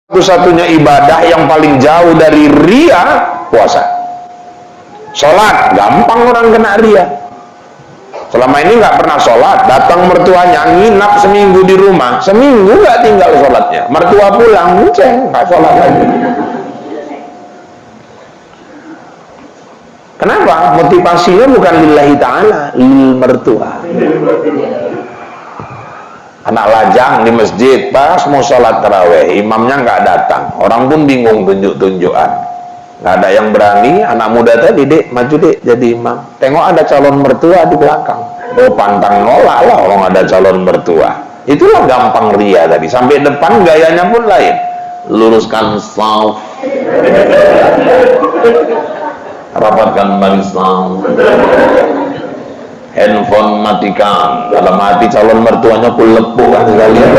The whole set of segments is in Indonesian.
Satu-satunya ibadah yang paling jauh dari ria, puasa. Sholat, gampang orang kena ria. Selama ini nggak pernah sholat, datang mertuanya, nginap seminggu di rumah, seminggu nggak tinggal sholatnya. Mertua pulang, munceng, nggak sholat lagi. Kenapa? Motivasinya bukan lillahi ta'ala, lil mertua. Anak lajang di masjid, pas mau sholat taraweh, imamnya nggak datang, orang pun bingung tunjuk-tunjukan, nggak ada yang berani. Anak muda tadi, dek, maju dek jadi imam, tengok ada calon mertua di belakang, oh pantang nolak lah orang ada calon mertua. Itulah gampang ria tadi, sampai depan gayanya pun lain, luruskan saf, rapatkan baris saf, handphone matikan. Dalam hati calon mertuanya pun lepuk kan sekalian.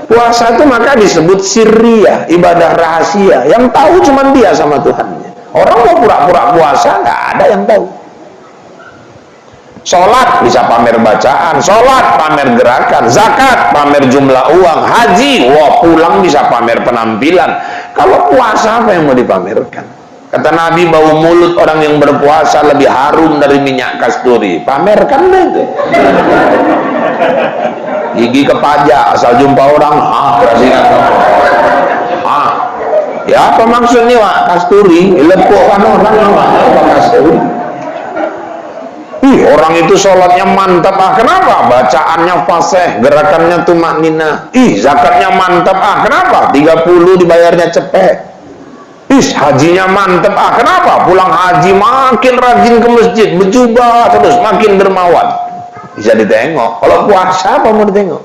Puasa itu maka disebut sirriyah, ibadah rahasia, yang tahu cuma dia sama Tuhannya. Orang mau pura-pura puasa nggak ada yang tahu. Sholat bisa pamer bacaan, sholat pamer gerakan, zakat pamer jumlah uang, haji wah pulang bisa pamer penampilan. Kalau puasa apa yang mau dipamerkan? Kata Nabi, bau mulut orang yang berpuasa lebih harum dari minyak kasturi. Pamerkan itu. Gigi kepajak, asal jumpa orang, ya apa maksudnya Pak? Kasturi, lepuk kan orang, apa kasturi? Orang itu sholatnya mantap, kenapa? Bacaannya fasih, gerakannya tumakninah. Zakatnya mantap, kenapa? 30 dibayarnya cepet. Hajinya mantep, kenapa? Pulang haji makin rajin ke masjid, berjubah terus, makin dermawan. Bisa ditengok. Kalau puasa apa mau ditengok?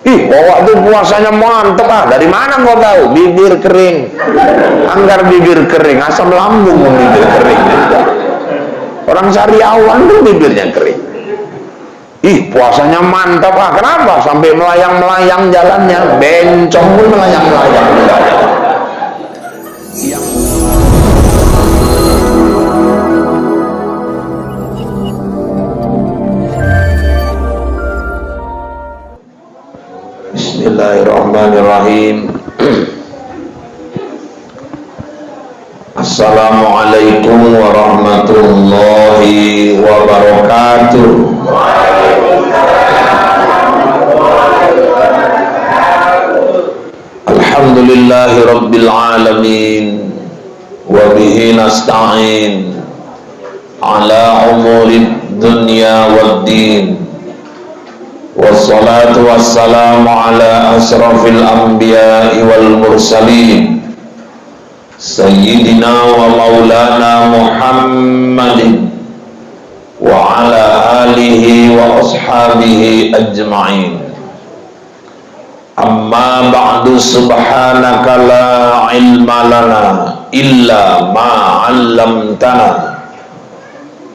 Bawa tuh puasanya mantep, dari mana kau tahu? Bibir kering, anggar bibir kering, asam lambung bibir kering. Orang Sariawan tuh bibirnya kering. Puasanya mantap, kenapa? Sampai melayang-melayang jalannya, bencong pun melayang-melayang jalannya. Bismillahirrahmanirrahim. Assalamualaikum warahmatullahi wabarakatuh. Alhamdulillahi rabbil alamin, wa bihi nasta'in ala umurid dunya waddin. Wassalatu wassalamu ala asrafil anbiya'i wal mursalin Sayyidina wa maulana Muhammadin wa ala alihi wa ashabihi ajma'in. Amma ba'du, subhanaka la ilma lana illa ma 'allamtana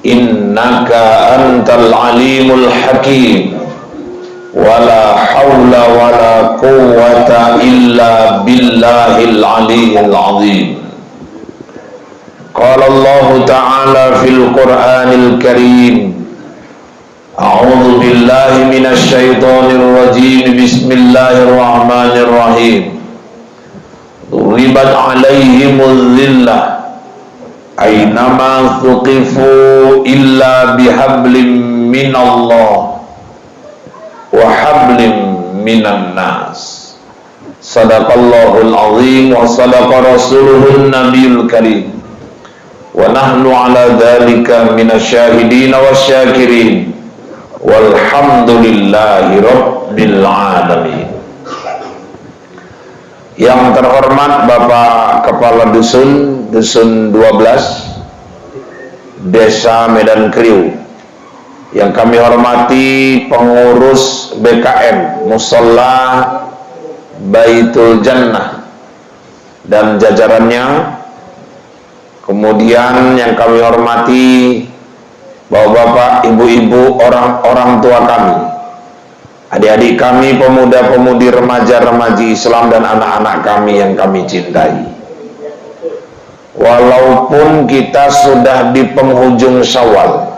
innaka antal alimul hakim. Wala hawla wala quwwata illa billahil aliyyil azim. Qala Allah ta'ala fil Qur'anil Karim, a'udzu billahi minasy syaithanir rajim, bismillahirrahmanirrahim. Duribat 'alaihimuz zillah aynama thuqifu illa bihablim minallah wa hablim minan nas. Sadaqallahul azim wa sadaqa rasuluhun nabiyul karim, wa nahnu ala dhalika minasyahidin wasyakirin, walhamdulillahi rabbil alamin. Yang terhormat Bapak Kepala Dusun 12 Desa Medan Kriu, yang kami hormati pengurus BKM Musholla Baitul Jannah dan jajarannya, kemudian yang kami hormati bapak-bapak, ibu-ibu, orang tua kami, adik-adik kami, pemuda-pemudi, remaja-remaji Islam, dan anak-anak kami yang kami cintai. Walaupun kita sudah di penghujung Syawal,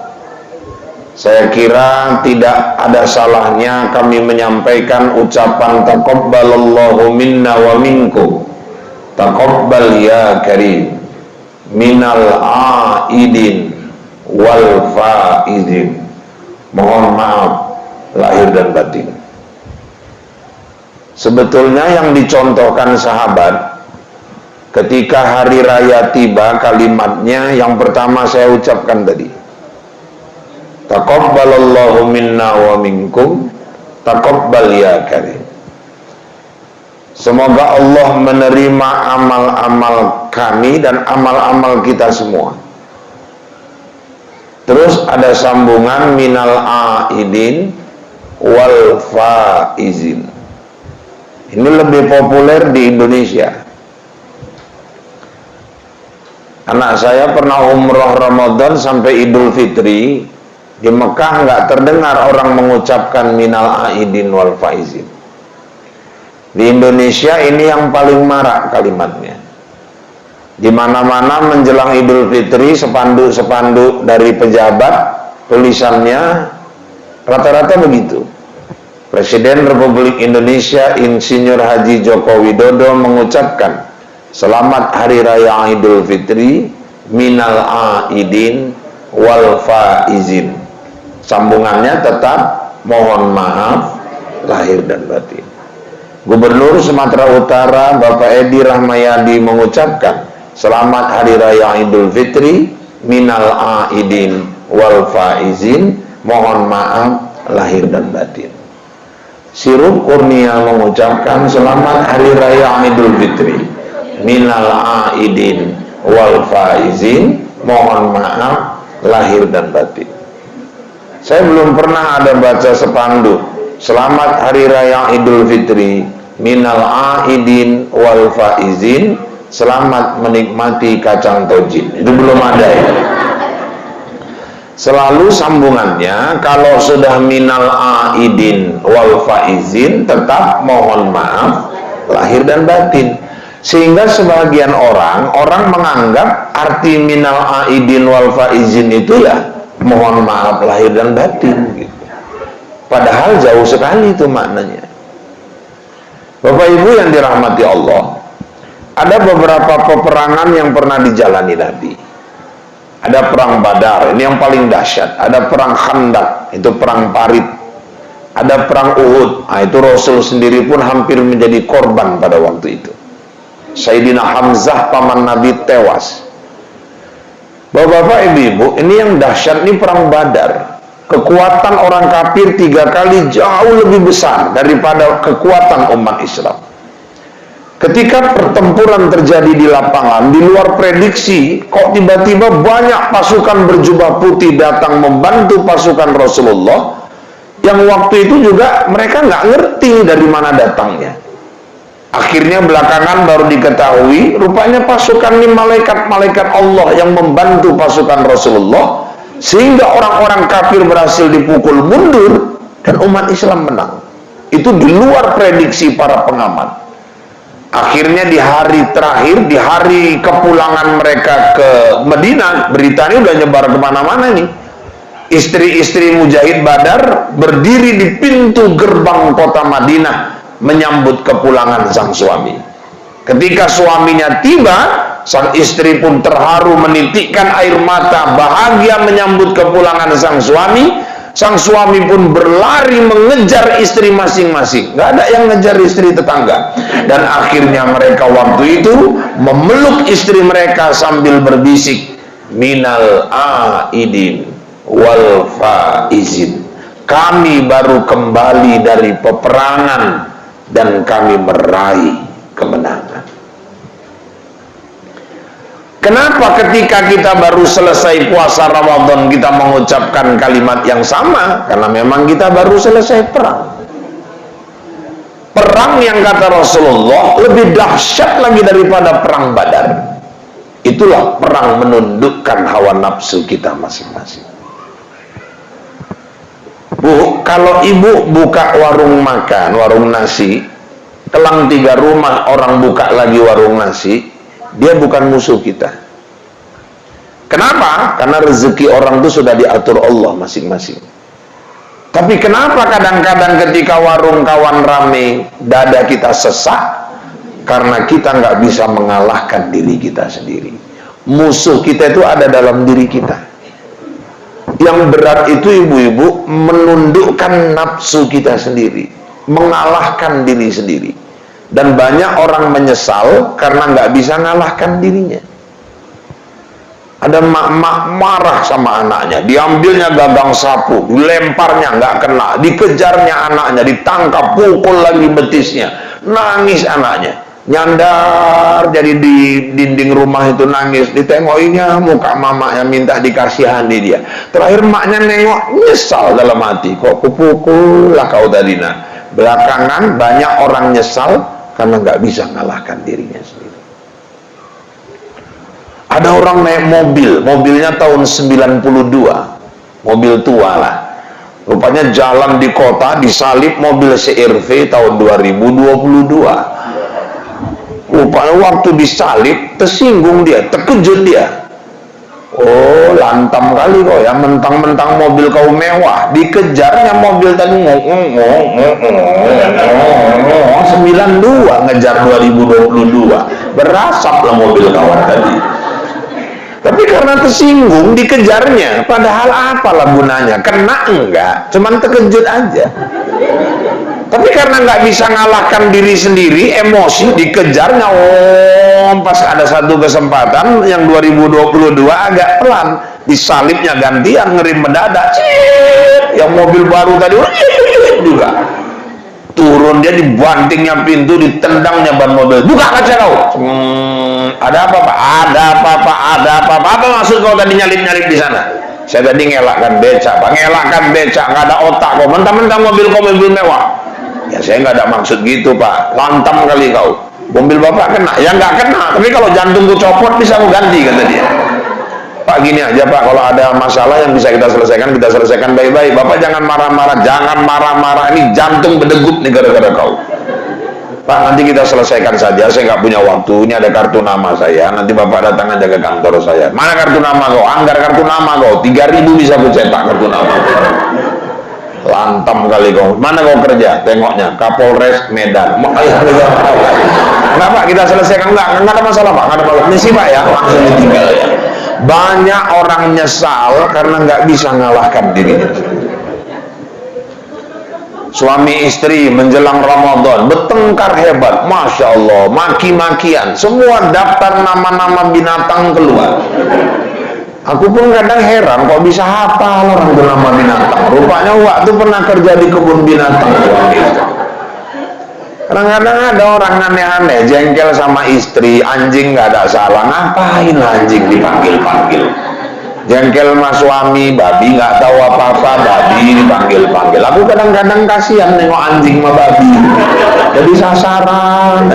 Saya kira tidak ada salahnya kami menyampaikan ucapan taqabbalallahu minna wa minkum. Taqabbal ya karim minal aidin wal faizin. Mohon maaf lahir dan batin. Sebetulnya yang dicontohkan sahabat ketika hari raya tiba, kalimatnya yang pertama saya ucapkan tadi, taqabbalallahu minna wa minkum, taqabbal ya karim. Semoga Allah menerima amal-amal kami dan amal-amal kita semua. Terus ada sambungan minal aidin wal faizin. Ini lebih populer di Indonesia. Anak saya pernah umroh Ramadan sampai Idul Fitri. Di Mekah nggak terdengar orang mengucapkan minal aidin wal faizin. Di Indonesia ini yang paling marak kalimatnya. Di mana-mana menjelang Idul Fitri, spanduk-spanduk dari pejabat tulisannya rata-rata begitu. Presiden Republik Indonesia Insinyur Haji Joko Widodo mengucapkan selamat Hari Raya Idul Fitri minal aidin wal faizin. Sambungannya tetap mohon maaf lahir dan batin. Gubernur Sumatera Utara Bapak Edi Rahmayadi mengucapkan selamat Hari Raya Idul Fitri minal aidin wal faizin, mohon maaf lahir dan batin. Sirup Kurnia mengucapkan selamat Hari Raya Idul Fitri minal aidin wal faizin, mohon maaf lahir dan batin. Saya belum pernah ada baca spanduk selamat Hari Raya Idul Fitri minal aidin wal faizin, selamat menikmati kacang tojin. Itu belum ada ya. Selalu sambungannya kalau sudah minal aidin wal faizin tetap mohon maaf lahir dan batin. Sehingga sebagian orang menganggap arti minal aidin wal faizin itu ya mohon maaf lahir dan batin gitu. Padahal jauh sekali itu maknanya. Bapak Ibu yang dirahmati Allah, ada beberapa peperangan yang pernah dijalani Nabi. Ada perang Badar, ini yang paling dahsyat. Ada perang Khandaq, itu perang parit. Ada perang Uhud, itu Rasul sendiri pun hampir menjadi korban pada waktu itu. Sayyidina Hamzah paman Nabi tewas. Bapak-bapak, ibu-ibu, ini yang dahsyat, ini perang Badar. Kekuatan orang kafir 3 kali jauh lebih besar daripada kekuatan umat Islam. Ketika pertempuran terjadi di lapangan, di luar prediksi, kok tiba-tiba banyak pasukan berjubah putih datang membantu pasukan Rasulullah, yang waktu itu juga mereka nggak ngerti dari mana datangnya. Akhirnya belakangan baru diketahui, rupanya pasukan ini malaikat-malaikat Allah yang membantu pasukan Rasulullah, sehingga orang-orang kafir berhasil dipukul mundur dan umat Islam menang. Itu di luar prediksi para pengamat. Akhirnya di hari terakhir, di hari kepulangan mereka ke Madinah, berita ini udah nyebar kemana-mana nih. Istri-istri mujahid Badar berdiri di pintu gerbang kota Madinah menyambut kepulangan sang suami. Ketika suaminya tiba, sang istri pun terharu menitikkan air mata, bahagia menyambut kepulangan sang suami. Sang suami pun berlari mengejar istri masing-masing. Gak ada yang ngejar istri tetangga. Dan akhirnya mereka waktu itu memeluk istri mereka sambil berbisik, minal aidin wal faizin. Kami baru kembali dari peperangan dan kami meraih kemenangan. Kenapa ketika kita baru selesai puasa Ramadan kita mengucapkan kalimat yang sama? Karena memang kita baru selesai perang. Perang yang kata Rasulullah lebih dahsyat lagi daripada perang Badar. Itulah perang menundukkan hawa nafsu kita masing-masing. Bu, kalau ibu buka warung makan, warung nasi, telang 3 rumah orang buka lagi warung nasi, dia bukan musuh kita. Kenapa? Karena rezeki orang itu sudah diatur Allah masing-masing. Tapi kenapa kadang-kadang ketika warung kawan rame, dada kita sesak? Karena kita nggak bisa mengalahkan diri kita sendiri. Musuh kita itu ada dalam diri kita. Yang berat itu ibu-ibu menundukkan nafsu kita sendiri, mengalahkan diri sendiri. Dan banyak orang menyesal karena nggak bisa mengalahkan dirinya. Ada mak-mak marah sama anaknya, diambilnya gagang sapu, dilemparnya nggak kena, dikejarnya anaknya, ditangkap, pukul lagi betisnya, nangis anaknya, nyandar jadi di dinding rumah itu nangis, ditengokinya muka mamanya minta dikasihani dia. Terakhir maknya nengok, nyesal dalam hati, kok kupukul lah kau tadi. Nah, belakangan banyak orang nyesal karena nggak bisa mengalahkan dirinya sendiri. Ada orang naik mobil, mobilnya tahun 92, mobil tua lah. Rupanya jalan di kota, disalip mobil CR-V tahun 2022. Rupanya waktu disalip, tersinggung dia, terkejut dia. Oh, lantam kali kok ya, mentang-mentang mobil kau mewah, dikejarnya mobil tadi 92 ngejar 2022, berasap lah mobil kawan tadi. Tapi karena tersinggung dikejarnya, padahal apalah gunanya, kena enggak, cuman terkejut aja. Tapi karena nggak bisa ngalahkan diri sendiri, emosi dikejarnya, pas ada satu kesempatan yang 2022 agak pelan, disalipnya gantian, ngerim mendadak, yang mobil baru tadi juga turun, dia dibantingnya pintu, ditendangnya ban mobil, buka kaca kau. Ada apa Pak? Ada apa Pak? Ada apa Pak? Apa maksud kau tadi nyalip-nyalip di sana? Saya tadi ngelakkan becak Pak, ngelakkan becak, nggak ada otak kau, mentang-mentang mobil kau mobil mewah. Ya saya nggak ada maksud gitu Pak, lantam kali kau. Mobil Bapak kena? Ya nggak kena, tapi kalau jantungku copot bisa aku ganti, kata dia. Pak gini aja Pak, kalau ada masalah yang bisa kita selesaikan baik-baik. Bapak jangan marah-marah, jangan marah-marah, ini jantung berdegup nih gara-gara kau. Pak nanti kita selesaikan saja, saya nggak punya waktu, ini ada kartu nama saya, nanti Bapak datang aja ke kantor saya. Mana kartu nama kau? Anggar kartu nama kau, 3.000 bisa aku cetak kartu nama. Lantam kali kau. Mana kau kerja? Tengoknya Kapolres Medan. Enggak Pak, kita selesaikan. Enggak ada masalah Pak, enggak ada masalah. Misi Pak ya, langsung ditinggal ya. Banyak orang nyesal karena nggak bisa ngalahkan dirinya. Suami istri menjelang Ramadan bertengkar hebat, Masya Allah, maki-makian, semua daftar nama-nama binatang keluar. Aku pun kadang heran kok bisa hafal orang itu nama binatang. Rupanya waktu pernah kerja di kebun binatang. Kadang-kadang ada orang aneh-aneh, jengkel sama istri, anjing nggak ada salah, ngapain anjing dipanggil-panggil. Jengkel sama suami, babi nggak tahu apa-apa, babi dipanggil-panggil. Aku kadang-kadang kasihan nengok anjing sama babi, jadi sasaran.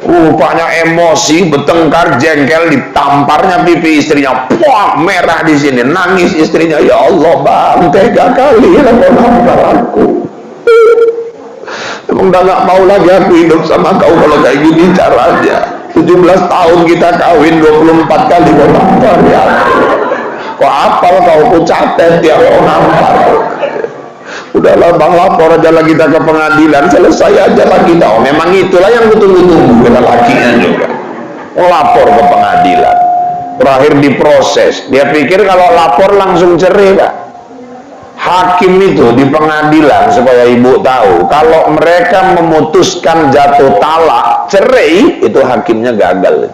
Rupanya emosi, bertengkar, jengkel, ditamparnya pipi istrinya, puak, merah di sini, nangis istrinya, ya Allah bang, tega kali ya kau nampar aku. Emang udah gak mau lagi aku hidup sama kau kalau kayak gini caranya. 17 tahun kita kawin, 24 kali kau nampar ya. Kok apal kau, ku catet ya kau nampar. Udahlah bang, lapor aja lah kita ke pengadilan, selesai aja lah kita. Oh memang itulah yang tunggu-tunggu kita lakinya juga. Lapor ke pengadilan, terakhir diproses. Dia pikir kalau lapor langsung cerai Pak. Hakim itu di pengadilan, supaya ibu tahu, kalau mereka memutuskan jatuh talak, cerai, itu hakimnya gagal.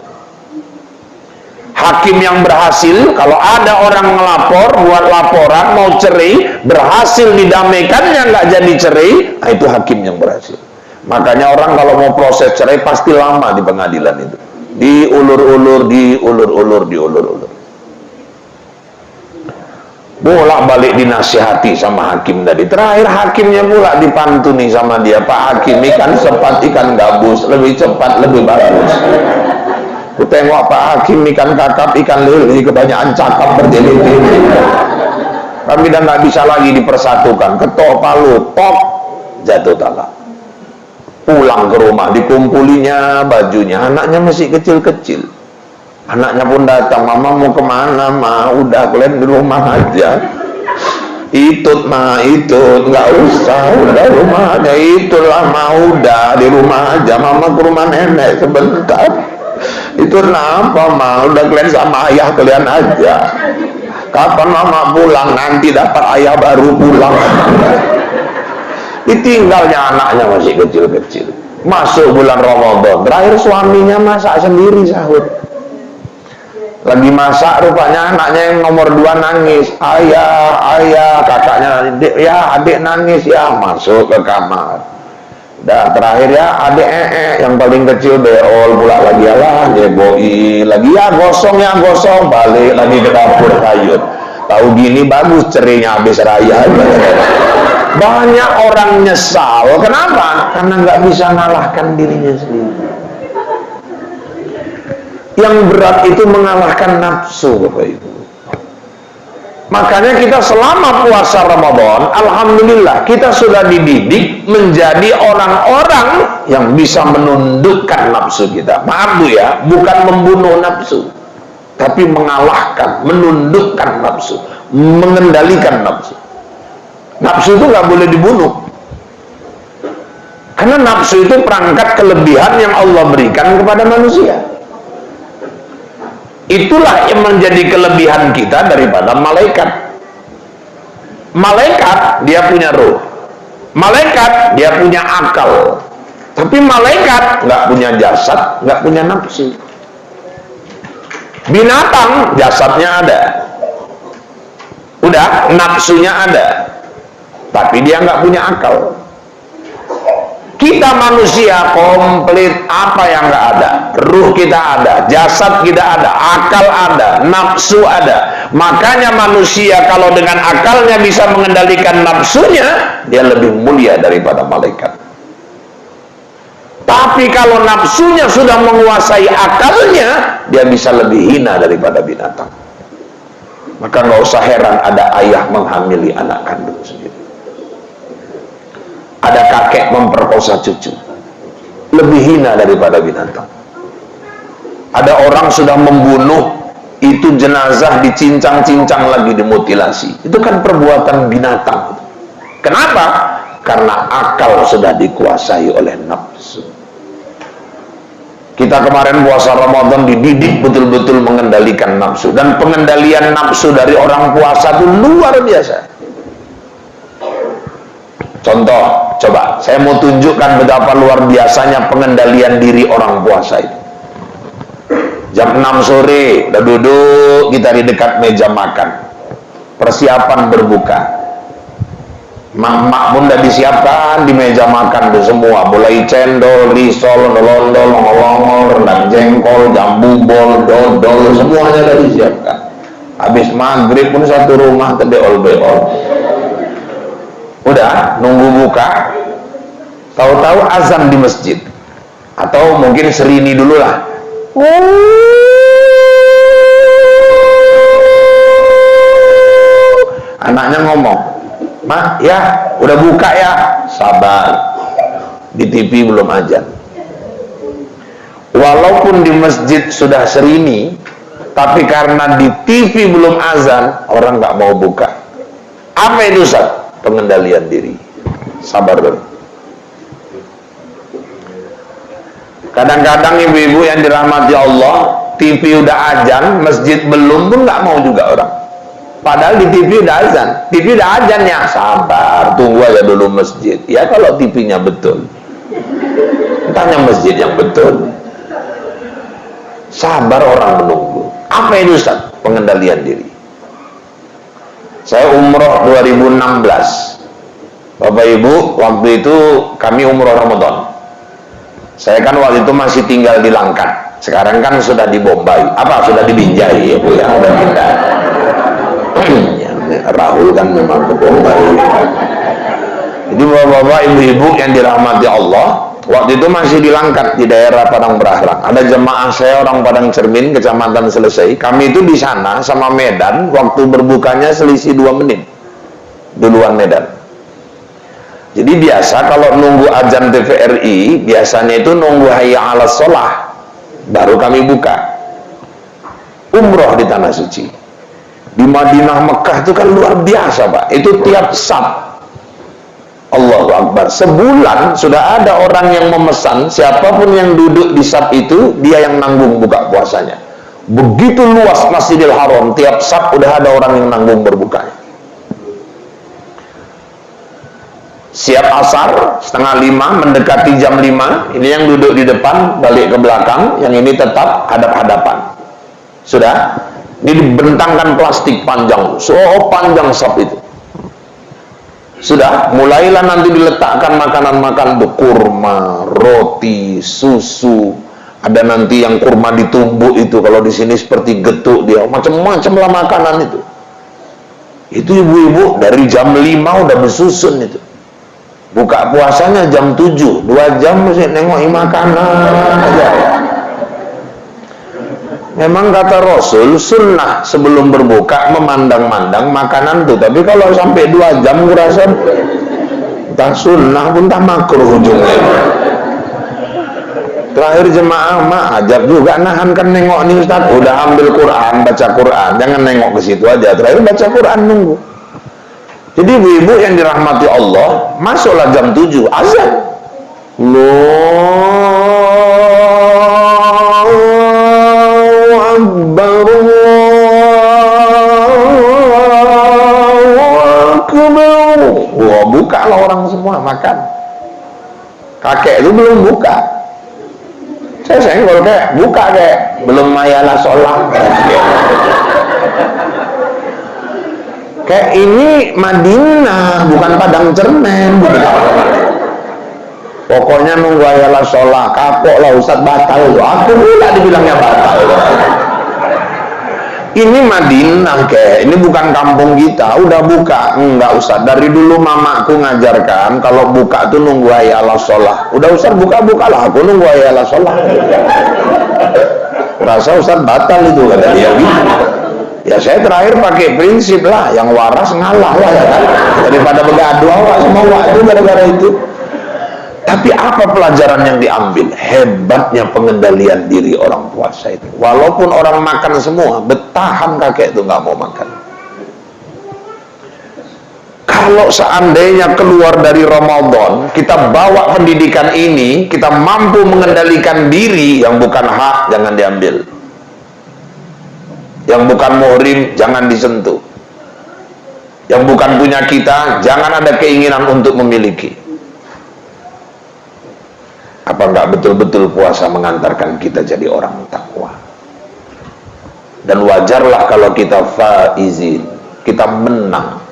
Hakim yang berhasil, kalau ada orang ngelapor, buat laporan mau cerai, berhasil didamaikannya nggak jadi cerai, nah itu hakim yang berhasil. Makanya orang kalau mau proses cerai pasti lama di pengadilan itu, diulur-ulur, diulur-ulur. Bolak-balik dinasihati sama hakim tadi. Terakhir hakimnya pula dipantuni sama dia, Pak Hakim, ikan sepat, ikan gabus, lebih cepat, lebih bagus. Ku tengok Pak Hakim ikan kakap, ikan lele, kebanyakan cakap bertele-tele. Kami dah nggak bisa lagi dipersatukan. Ketok palu, pop, jatuh talak. Pulang ke rumah, dikumpulinya bajunya, anaknya masih kecil-kecil. Anaknya pun datang, mama mau kemana ma? Udah kalian di rumah aja. Itut ma, itut, nggak usah, udah rumah aja. Itulah ma, udah di rumah aja. Mama ke rumah nenek sebentar. Itu kenapa ma? Udah kalian sama ayah kalian aja. Kapan mama pulang? Nanti dapat ayah baru pulang. Ditinggalnya anaknya masih kecil-kecil. Masuk bulan Ramadan, terakhir suaminya masak sendiri sahur. Lagi masak rupanya anaknya yang nomor 2 nangis. Ayah, kakaknya, ya adik nangis ya, masuk ke kamar. Dah terakhir ya adik yang paling kecil beol pula lagi lah, jeboi lagi ya gosong, balik lagi ke dapur kayut. Tahu gini bagus cerainya habis raya. Banyak orang nyesal, kenapa? Karena nggak bisa ngalahkan dirinya sendiri. Yang berat itu mengalahkan nafsu, Bapak Ibu. Makanya kita selama puasa Ramadan, alhamdulillah kita sudah dididik menjadi orang-orang yang bisa menundukkan nafsu kita. Maaf Bu ya, bukan membunuh nafsu, tapi mengalahkan, menundukkan nafsu, mengendalikan nafsu. Nafsu itu nggak boleh dibunuh, karena nafsu itu perangkat kelebihan yang Allah berikan kepada manusia. Itulah yang menjadi kelebihan kita daripada malaikat. Malaikat dia punya ruh, malaikat dia punya akal, tapi malaikat nggak punya jasad, nggak punya nafsu. Binatang jasadnya ada, udah nafsunya ada, tapi dia nggak punya akal. Kita manusia komplit, apa yang nggak ada? Ruh kita ada, jasad kita ada, akal ada, nafsu ada. Makanya manusia kalau dengan akalnya bisa mengendalikan nafsunya, dia lebih mulia daripada malaikat. Tapi kalau nafsunya sudah menguasai akalnya, dia bisa lebih hina daripada binatang. Maka nggak usah heran ada ayah menghamili anak kandung sendiri, ada kakek memperkosa cucu, lebih hina daripada binatang. Ada orang sudah membunuh, itu jenazah dicincang-cincang lagi, dimutilasi. Itu kan perbuatan binatang. Kenapa? Karena akal sudah dikuasai oleh nafsu. Kita kemarin puasa Ramadan dididik betul-betul mengendalikan nafsu, dan pengendalian nafsu dari orang puasa itu luar biasa. Contoh, coba saya mau tunjukkan betapa luar biasanya pengendalian diri orang puasa itu. Jam 6 sore udah duduk kita di dekat meja makan, persiapan berbuka. Mak pun udah disiapkan di meja makan tuh semua, mulai cendol, risol, londol, ngolongol, rendang jengkol, jambu bol, dodol, semuanya udah disiapkan. Habis maghrib pun satu rumah terbeol-beol. Udah nunggu buka, tahu-tahu azan di masjid, atau mungkin serini dulu lah. Anaknya ngomong, "Ma, ya udah buka ya." Sabar, di TV belum azan. Walaupun di masjid sudah serini, tapi karena di TV belum azan, orang nggak mau buka. Apa itu Ustaz? Pengendalian diri. Sabar dulu. Kadang-kadang ibu-ibu yang dirahmati Allah, TV udah azan, masjid belum pun nggak mau juga orang. Padahal di TV udah azan, TV udah azan ya, sabar, tunggu aja dulu masjid. Ya kalau TV-nya betul, tanya masjid yang betul. Sabar orang menunggu. Apa itu Ustaz? Pengendalian diri. Saya umroh 2016. Bapak Ibu, waktu itu kami umroh Ramadan. Saya kan waktu itu masih tinggal di Langkat. Sekarang kan sudah di Bombay. Apa? Sudah di Binjai ya Bu ya, udah pindah. Ya, Rahul kan memang ke Bombay. Jadi bapak-bapak, ibu-ibu yang dirahmati Allah, waktu itu masih di Langkat di daerah Padang Berahrang. Ada jemaah saya orang Padang Cermin, Kecamatan Selesai. Kami itu di sana sama Medan, waktu berbukanya selisih 2 menit. Duluan Medan. Jadi biasa kalau nunggu azan TVRI, biasanya itu nunggu hayya 'alas shalah, baru kami buka. umroh di tanah suci. Di Madinah, Mekah itu kan luar biasa Pak, itu tiap Sabtu, Allahu Akbar, sebulan sudah ada orang yang memesan, siapapun yang duduk di Sabtu itu dia yang nanggung buka puasanya. Begitu luas Masjidil Haram, tiap Sabtu udah ada orang yang nanggung berbukanya. Siap asar, 4:30, mendekati jam 5, ini yang duduk di depan balik ke belakang, yang ini tetap hadap-hadapan. Sudah, ini dibentangkan plastik panjang, panjang sab itu. Sudah, mulailah nanti diletakkan makanan-makanan, kurma, roti, susu, ada nanti yang kurma ditumbuk itu, kalau di sini seperti getuk dia, macam-macam lah makanan itu. Itu ibu-ibu dari jam 5 udah bersusun itu. Buka puasanya jam 7, 2 jam mesti nengoki makanan aja. Memang kata Rasul, sunnah sebelum berbuka memandang-mandang makanan tuh. Tapi kalau sampai 2 jam kurasa entah sunnah pun entah makruh ujungnya. Terakhir jemaah mah ajak juga nahan kan nengok nih Ustaz. Udah ambil Quran, baca Quran, jangan nengok ke situ aja. Terakhir baca Quran nunggu. Jadi ibu-ibu yang dirahmati Allah, masuklah jam 7 azan. Allahu Akbar, Allahu Akbar. Wah, bukalah orang semua makan. Kakek itu belum buka. Saya senggol kayak buka kayak belum mayalah sholat. Kayak ini Madinah, bukan padang cermin. Pokoknya nunggu ayalah sholat, kapok lah Ustaz, batal. Aku pula dibilangnya batal. Ini Madinah kayak, ini bukan kampung kita. Udah buka, enggak Ustaz. Dari dulu mamaku ngajarkan kalau buka tuh nunggu ayalah sholat. Udah Ustaz buka lah, aku nunggu ayalah sholat. Rasa Ustaz batal itu kata dia gitu. Ya saya terakhir pakai prinsip lah, yang waras ngalah lah ya kan, daripada begaduh awak semua waktu gara-gara itu. Tapi apa pelajaran yang diambil? Hebatnya pengendalian diri orang puasa itu. Walaupun orang makan semua, bertahan kakek itu nggak mau makan. Kalau seandainya keluar dari Ramadan, kita bawa pendidikan ini, kita mampu mengendalikan diri, yang bukan hak jangan diambil. Yang bukan muhrim jangan disentuh. Yang bukan punya kita jangan ada keinginan untuk memiliki. Apa enggak betul-betul puasa mengantarkan kita jadi orang takwa? Dan wajarlah kalau kita faizin, kita menang.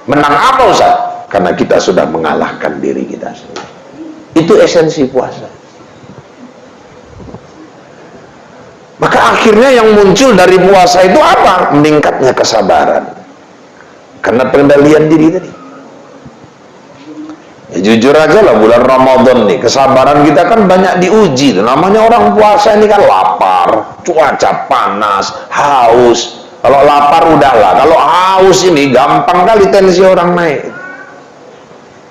Menang apa Ustaz? Karena kita sudah mengalahkan diri kita sendiri. Itu esensi puasa. Maka akhirnya yang muncul dari puasa itu apa? Meningkatnya kesabaran. Karena pengendalian diri tadi. Ya, jujur aja lah bulan Ramadan nih, kesabaran kita kan banyak diuji. Namanya orang puasa ini kan lapar, cuaca panas, haus. Kalau lapar udahlah, kalau haus ini gampang kali tensi orang naik.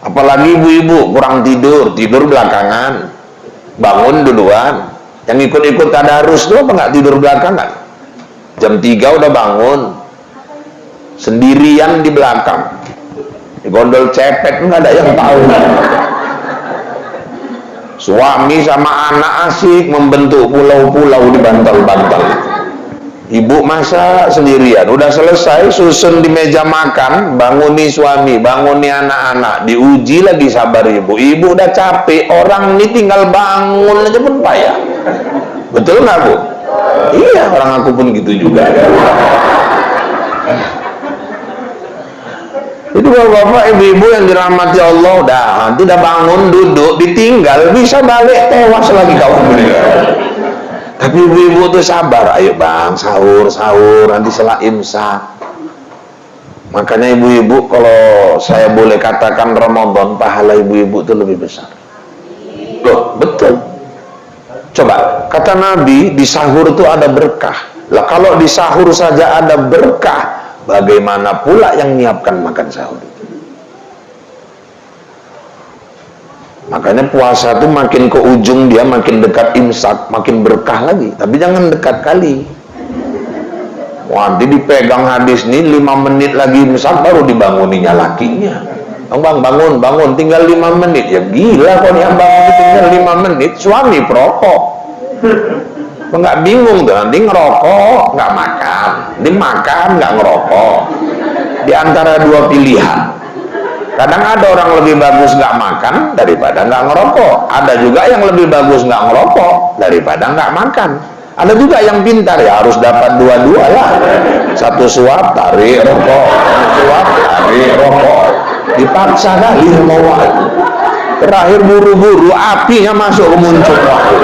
Apalagi ibu-ibu kurang tidur belakangan, bangun duluan. Yang ikut-ikut tadarus itu apa nggak tidur belakangan? Jam 3 udah bangun, sendirian di belakang, di gondol cepet nggak ada yang tahu. Suami sama anak asik membentuk pulau-pulau di bantal-bantal. Ibu masak sendirian, udah selesai susun di meja makan, banguni suami, banguni anak-anak, diuji lagi sabar ibu. Ibu udah capek, orang ini tinggal bangun aja pun payah. Betul nggak Bu? Iya, orang aku pun gitu juga. Itu bapak-bapak, ibu-ibu yang dirahmati Allah, nanti udah bangun, duduk, ditinggal, bisa balik tewas lagi kawan beliau. Tapi ibu-ibu tuh sabar, ayo bang, sahur, nanti setelah imsak. Makanya ibu-ibu kalau saya boleh katakan Ramadan, pahala ibu-ibu itu lebih besar. Loh, betul. Coba, kata Nabi, di sahur itu ada berkah. Lah kalau di sahur saja ada berkah, bagaimana pula yang menyiapkan makan sahur? Makanya puasa tuh makin ke ujung dia makin dekat imsak, makin berkah lagi. Tapi jangan dekat kali. Nanti dipegang hadis nih 5 menit lagi misal baru dibanguninya lakinya. Bang, bangun, tinggal 5 menit. Ya gila kok yang bangun tinggal 5 menit, suami perokok. Nggak bingung tuh, nanti ngerokok, nggak makan. Nanti makan, nggak ngerokok. Di antara dua pilihan. Kadang ada orang lebih bagus nggak makan daripada nggak ngerokok. Ada juga yang lebih bagus nggak ngerokok daripada nggak makan. Ada juga yang pintar, ya harus dapat dua-dua lah. Satu suap, tarik rokok. Suap, tarik rokok. Dipaksa kali sama waktu. Terakhir buru-buru, apinya masuk ke muncul waktu.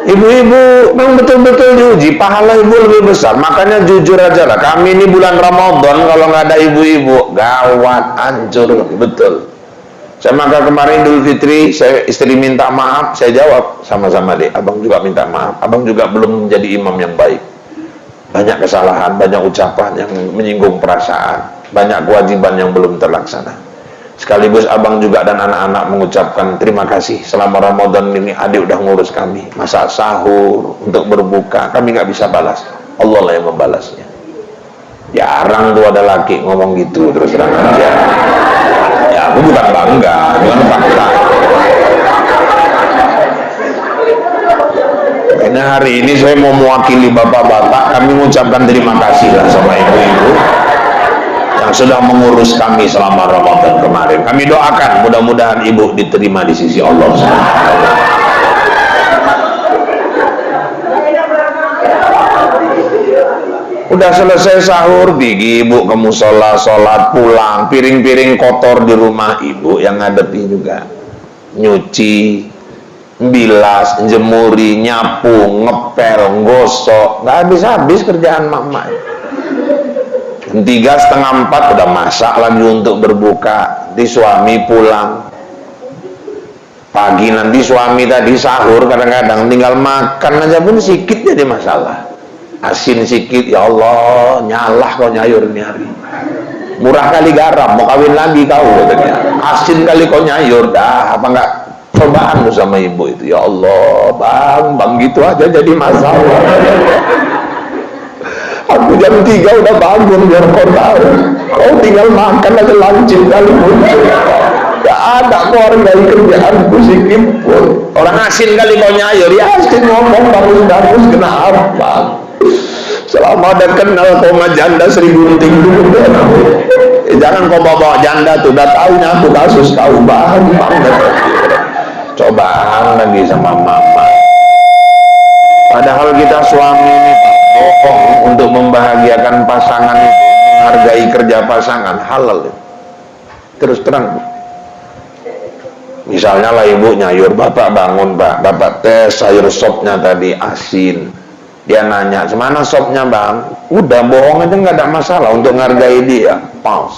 Ibu-ibu memang betul-betul diuji, pahala ibu lebih besar. Makanya jujur aja lah, kami ini bulan Ramadan kalau nggak ada ibu-ibu gawat, hancur, betul. Saya maka kemarin Idul Fitri, istri minta maaf, saya jawab sama-sama deh, abang juga minta maaf, abang juga belum menjadi imam yang baik. Banyak kesalahan, banyak ucapan yang menyinggung perasaan, banyak kewajiban yang belum terlaksana. Sekaligus abang juga dan anak-anak mengucapkan terima kasih selama Ramadan ini adik udah ngurus kami, masak sahur, untuk berbuka, kami nggak bisa balas, Allah lah yang membalasnya. Jarang tuh ada laki ngomong gitu terus terang aja. Ya aku bukan bangga, bukan bangga. Karena hari ini saya mau mewakili bapak-bapak, kami mengucapkan terima kasih lah sama ibu-ibu yang sudah mengurus kami selama Ramadan kemarin. Kami doakan mudah-mudahan ibu diterima di sisi Allah. Udah selesai sahur, gigi ibu ke musola, sholat, pulang, piring-piring kotor di rumah ibu yang ngadepi juga, nyuci, bilas, jemuri, nyapu, ngepel, gosok, nggak habis-habis kerjaan mak-mak. 3:30 udah masak lagi untuk berbuka. Nanti suami pulang pagi, nanti suami tadi sahur kadang-kadang tinggal makan aja pun sikit jadi masalah. Asin sikit, ya Allah nyalah kau nyayur ini hari. Murah kali garam, mau kawin lagi kau katanya. Asin kali kau nyayur, dah apa enggak cobaan sama ibu itu. Ya Allah bang gitu aja jadi masalah. Aku jam 3 udah bangun biar kau tahu. Kau tinggal makan aja lancip kali muncul. Gak ada keluarga kerjaanku sikit pun. Orang asin kali kau nyayur, ya asin ngomong bagus-bagus kenapa? Selama ada kenal kau mah janda 1000 unting dulu. Jangan kau bawa janda tuh, udah tahu aku kasus kau bang. Cobaan lagi sama mama. Padahal kita suami ini bohong untuk membahagiakan pasangan itu, menghargai kerja pasangan, halal itu. Terus terang. Misalnya lah ibu nyayur, bapak bangun pak, bapak tes sayur sopnya tadi asin. Dia nanya, semana sopnya bang? Udah bohong aja nggak ada masalah untuk menghargai dia. Pas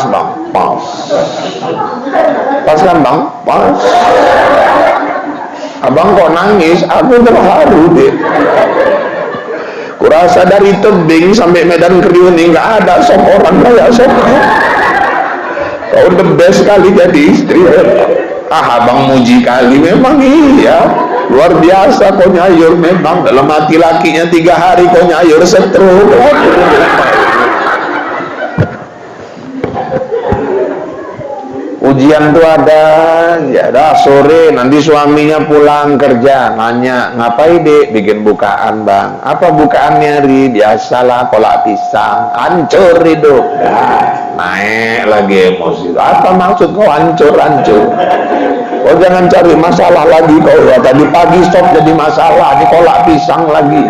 bang, pas kan bang, pas. Abang kok nangis? Aku terharu deh. Kurasa dari tebing sampai Medan Kriuni nggak ada sop orang kayak sop. Kau the best kali jadi istri. Abang muji kali, memang iya. Luar biasa kau nyayur memang. Dalam hati lakinya 3 hari kau nyayur setruk. Ujian tuh ada, ya dah sore nanti suaminya pulang kerja, nanya ngapain dek, bikin bukaan bang. Apa bukaannya ri? Biasalah kolak pisang, hancur hidup. Naik lagi emosi. Apa maksud kau hancur? Kau jangan cari masalah lagi kau ya. Tadi pagi stop jadi masalah, di kolak pisang lagi.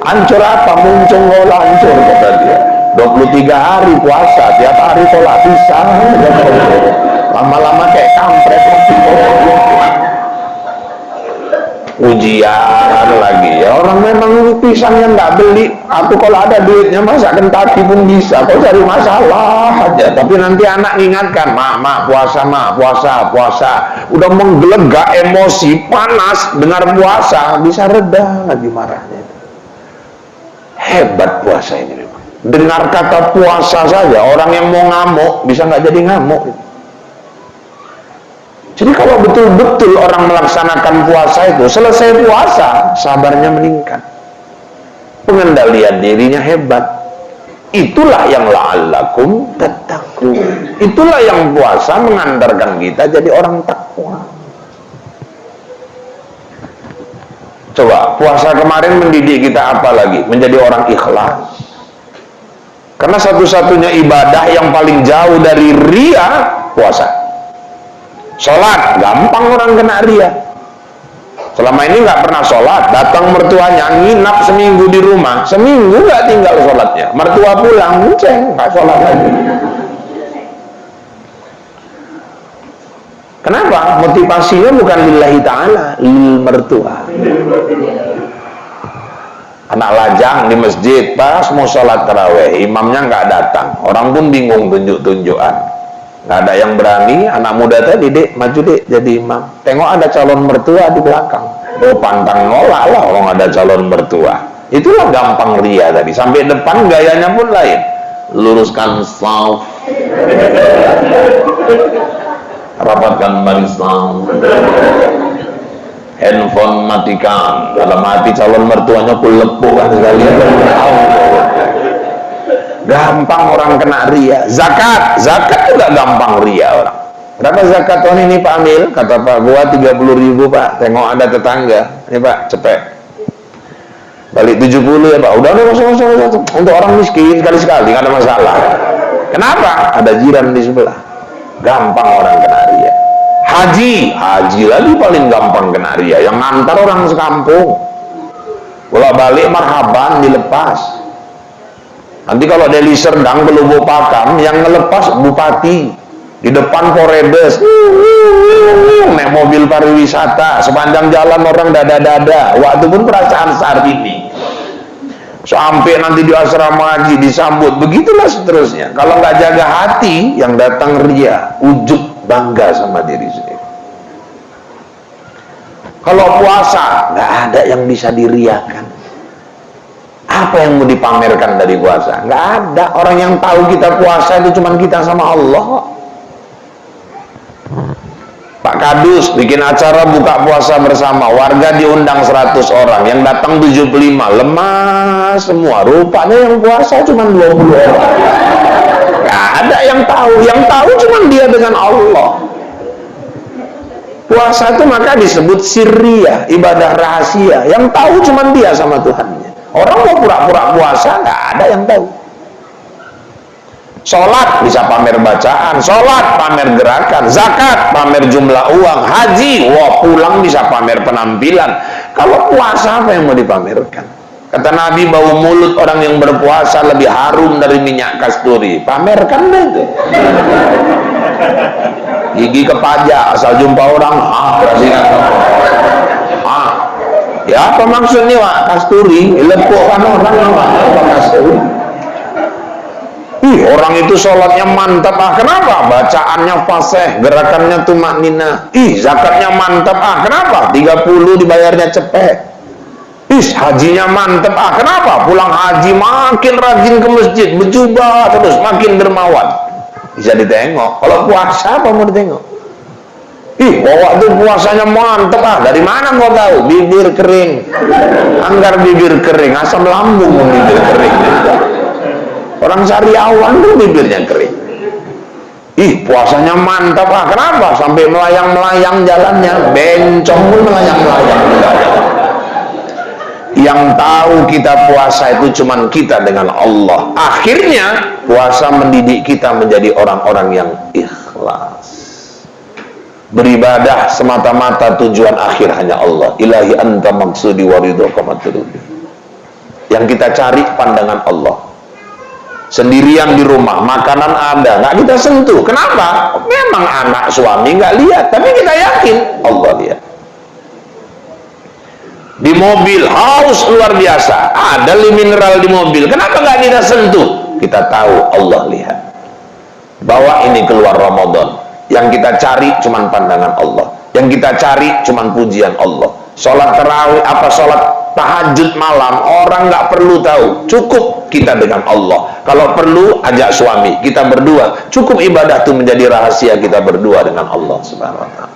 Hancur apa? Muncul kolak hancur kata dia. 23 hari puasa, tiap hari kolak pisang. Lama-lama kayak kampret. Ujian lagi ya, orang memang pisangnya nggak beli. Aku kalau ada duitnya masa Kentucky pun bisa. Kau cari masalah aja. Tapi nanti anak ingatkan, mak puasa. Udah menggelegak emosi, panas dengar puasa, bisa reda lagi marahnya. Hebat puasa ini memang. Dengar kata puasa saja orang yang mau ngamuk bisa nggak jadi ngamuk. Jadi kalau betul-betul orang melaksanakan puasa itu, selesai puasa, sabarnya meningkat, pengendalian dirinya hebat. Itulah yang la'allakum tattaqun. Itulah yang puasa mengantarkan kita jadi orang takwa. Coba, puasa kemarin mendidik kita apa lagi? Menjadi orang ikhlas. Karena satu-satunya ibadah yang paling jauh dari ria, puasa. Sholat, gampang orang kena ria. Selama ini nggak pernah sholat, datang mertuanya, nginap seminggu di rumah, seminggu nggak tinggal sholatnya. Mertua pulang, munceng, nggak sholat lagi. Kenapa? Motivasinya bukan lillahi ta'ala, lil mertua. Anak lajang di masjid, pas mau sholat taraweh, imamnya nggak datang, orang pun bingung tunjuk-tunjukan. Nggak ada yang berani. Anak muda tadi, dek maju dek jadi imam, tengok ada calon mertua di belakang, oh pantang nolak lah orang ada calon mertua. Itulah gampang ria tadi. Sampai depan gayanya pun lain, luruskan shaf, rapatkan barisan, handphone matikan. Dalam hati calon mertuanya pun lepuk kan sekalian. Gampang orang kena ria. Zakat juga gampang ria orang. Berapa zakat tahun ini Pak Amil? Kata Pak, gua 30.000 Pak. Tengok ada tetangga. Ini Pak, cepet. Balik 70 ya Pak. Udah untuk orang miskin sekali-sekali, nggak ada masalah. Kenapa? Ada jiran di sebelah. Gampang orang kena ria. Haji lagi paling gampang kena ria. Yang ngantar orang sekampung. Bolak-balik marhaban dilepas. Nanti kalau Deli Serdang ke Lubuk Pakam, yang ngelepas bupati di depan Polres, naik mobil pariwisata, sepanjang jalan orang dada-dada. Waktu pun perasaan saat ini, sampai nanti di asrama haji disambut, begitulah seterusnya. Kalau nggak jaga hati, yang datang ria, ujub, bangga sama diri sendiri. Kalau puasa, nggak ada yang bisa diriakan. Apa yang mau dipamerkan dari puasa? Nggak ada. Orang yang tahu kita puasa itu cuma kita sama Allah. Pak Kadus bikin acara buka puasa bersama, warga diundang 100 orang, yang datang 75, lemah semua. Rupanya yang puasa cuma 20 orang. Nggak ada yang tahu cuma dia dengan Allah. Puasa itu maka disebut sirriyah, ibadah rahasia. Yang tahu cuma dia sama Tuhannya. Orang mau pura-pura puasa, nggak ada yang tahu. Sholat bisa pamer bacaan, sholat pamer gerakan, zakat pamer jumlah uang, haji, wah pulang bisa pamer penampilan. Kalau puasa apa yang mau dipamerkan? Kata Nabi, bau mulut orang yang berpuasa lebih harum dari minyak kasturi. Pamerkan deh itu. Gigi kepajak, asal jumpa orang, ya apa maksudnya Pak? Kasturi, lepukkan orang apa kasturi? Orang itu sholatnya mantap, kenapa? Bacaannya fasih, gerakannya tumakninah. Zakatnya mantap, kenapa? 30 dibayarnya cepet. Hajinya mantap, kenapa? Pulang haji makin rajin ke masjid, berjubah terus, makin dermawan. Bisa ditengok. Kalau puasa apa mau ditengok? Waktu puasanya mantep, dari mana kau tahu? Bibir kering, anggar bibir kering, asam lambung bibir kering. Orang Sariawan tuh bibirnya kering. Puasanya mantap, kenapa? Sampai melayang-melayang jalannya, bencong pun melayang-melayang. Yang tahu kita puasa itu cuman kita dengan Allah. Akhirnya puasa mendidik kita menjadi orang-orang yang ikhlas. Beribadah semata-mata tujuan akhir hanya Allah. Ilahi anta maksudi waridhoka matlubi. Yang kita cari pandangan Allah. Sendirian di rumah, makanan ada, nggak kita sentuh. Kenapa? Memang anak suami nggak lihat, tapi kita yakin Allah lihat. Di mobil haus luar biasa, ada mineral di mobil. Kenapa nggak kita sentuh? Kita tahu Allah lihat. Bawa ini keluar Ramadan. Yang kita cari cuman pandangan Allah. Yang kita cari cuman pujian Allah. Sholat tarawih apa sholat tahajud malam, orang nggak perlu tahu. Cukup kita dengan Allah. Kalau perlu ajak suami, kita berdua. Cukup ibadah itu menjadi rahasia kita berdua dengan Allah Subhanahu wa ta'ala.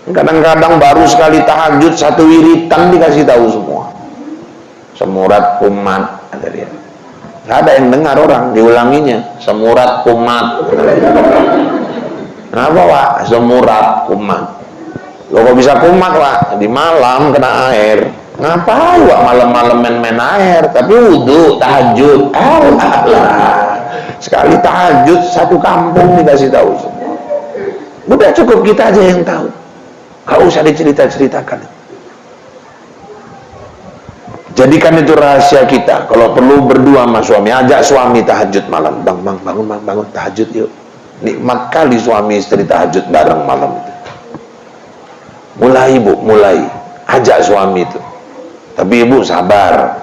Kadang-kadang baru sekali tahajud satu wiritan dikasih tahu semua. Semurat kumat, ada dia. Nggak ada yang dengar orang diulanginya. Semurat kumat. Kenapa Pak? Semurat kumat. Lo kok bisa kumat Pak? Di malam kena air. Ngapain Pak malam-malam main-main air? Tapi wudhu, tahajud. Allah. Sekali tahajud satu kampung dikasih tahu semua. Udah cukup kita aja yang tahu. Gak usah dicerita-ceritakan. Jadikan itu rahasia kita. Kalau perlu berdua sama suami, ajak suami tahajud malam. Bang, bangun tahajud yuk. Nikmat kali suami istri tahajud bareng malam itu. Mulai ibu, mulai. Ajak suami itu. Tapi ibu sabar.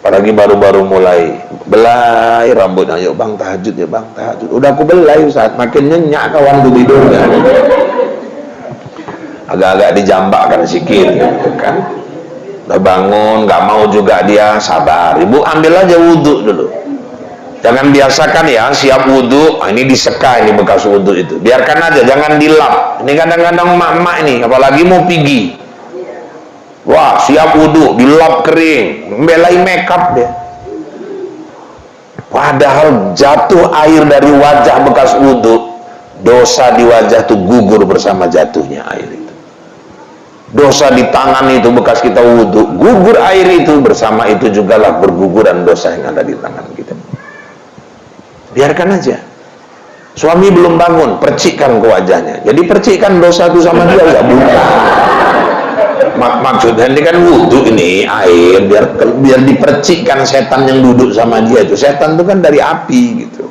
Apalagi baru-baru mulai. Belai rambutnya, yuk bang tahajud ya bang tahajud. Udah aku belai Ustaz, makin nyenyak kawan tuh tidurnya. Agak-agak dijambakkan sikit gitu kan. Udah bangun, nggak mau juga dia, sabar. Ibu ambil aja wudhu dulu. Jangan biasakan ya, siap wudhu, ini diseka ini bekas wudhu itu. Biarkan aja, jangan dilap. Ini kadang-kadang emak-emak ini, apalagi mau pergi. Wah, siap wudhu, dilap kering, membelai makeup dia. Padahal jatuh air dari wajah bekas wudhu, dosa di wajah itu gugur bersama jatuhnya air itu. Dosa di tangan itu bekas kita wudhu, gugur air itu, bersama itu jugalah berguguran dosa yang ada di tangan kita. Biarkan aja. Suami belum bangun, percikkan ke wajahnya. Jadi percikkan dosa itu sama dia, ya bukan. Maksudnya ini kan wudhu ini air, biar dipercikkan setan yang duduk sama dia itu. Setan itu kan dari api gitu.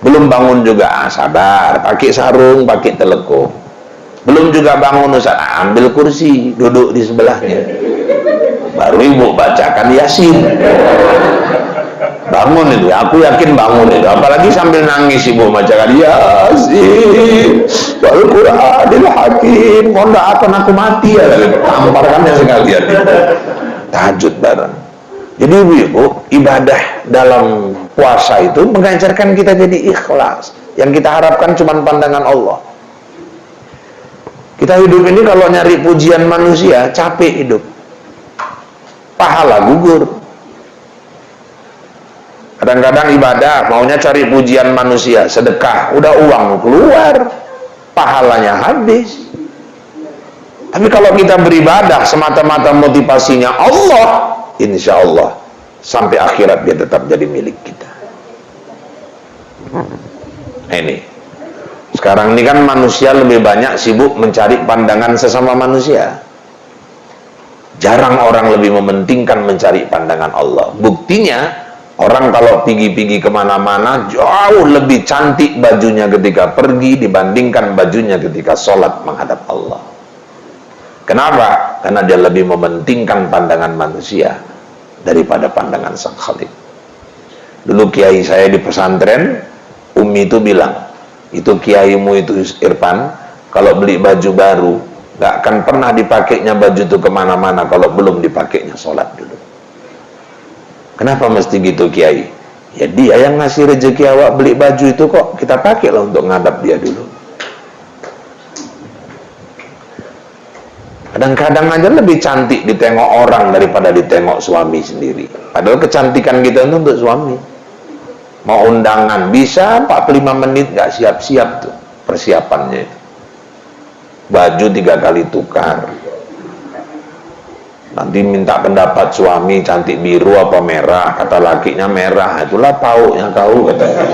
Belum bangun juga, sabar, pakai sarung, pakai telekung. Belum juga bangun Ustaz, ambil kursi, duduk di sebelahnya. Baru ibu bacakan Yasin. Bangun itu, aku yakin bangun itu. Apalagi sambil nangis ibu bacakan Yasin, wal Qur'anil Hakim. Kok enggak akan aku mati ya? Tamparkannya sekalian. Tahajud bareng. Jadi ibu, ibadah dalam puasa itu mengajarkan kita jadi ikhlas. Yang kita harapkan cuma pandangan Allah. Kita hidup ini kalau nyari pujian manusia, capek hidup. Pahala gugur. Kadang-kadang ibadah, maunya cari pujian manusia, sedekah, udah uang keluar, pahalanya habis. Tapi kalau kita beribadah semata-mata motivasinya Allah, insya Allah, sampai akhirat dia tetap jadi milik kita. Ini. Sekarang ini kan manusia lebih banyak sibuk mencari pandangan sesama manusia. Jarang orang lebih mementingkan mencari pandangan Allah. Buktinya, orang kalau pergi-pergi kemana-mana, jauh lebih cantik bajunya ketika pergi dibandingkan bajunya ketika sholat menghadap Allah. Kenapa? Karena dia lebih mementingkan pandangan manusia daripada pandangan Sang Khalik. Dulu kiai saya di pesantren, Umi itu bilang, itu kiaimu itu Irfan, kalau beli baju baru gak akan pernah dipakainya baju itu kemana-mana kalau belum dipakainya sholat dulu. Kenapa mesti gitu kiai? Ya dia yang ngasih rezeki awak beli baju itu, kok kita pakai lah untuk ngadap dia dulu. Kadang-kadang aja lebih cantik ditengok orang daripada ditengok suami sendiri. Padahal kecantikan kita itu untuk suami. Mau undangan bisa 45 menit gak siap-siap tuh persiapannya itu. Baju 3 kali tukar. Nanti minta pendapat suami, cantik biru apa merah, kata lakinya merah, itulah pauknya kau katanya.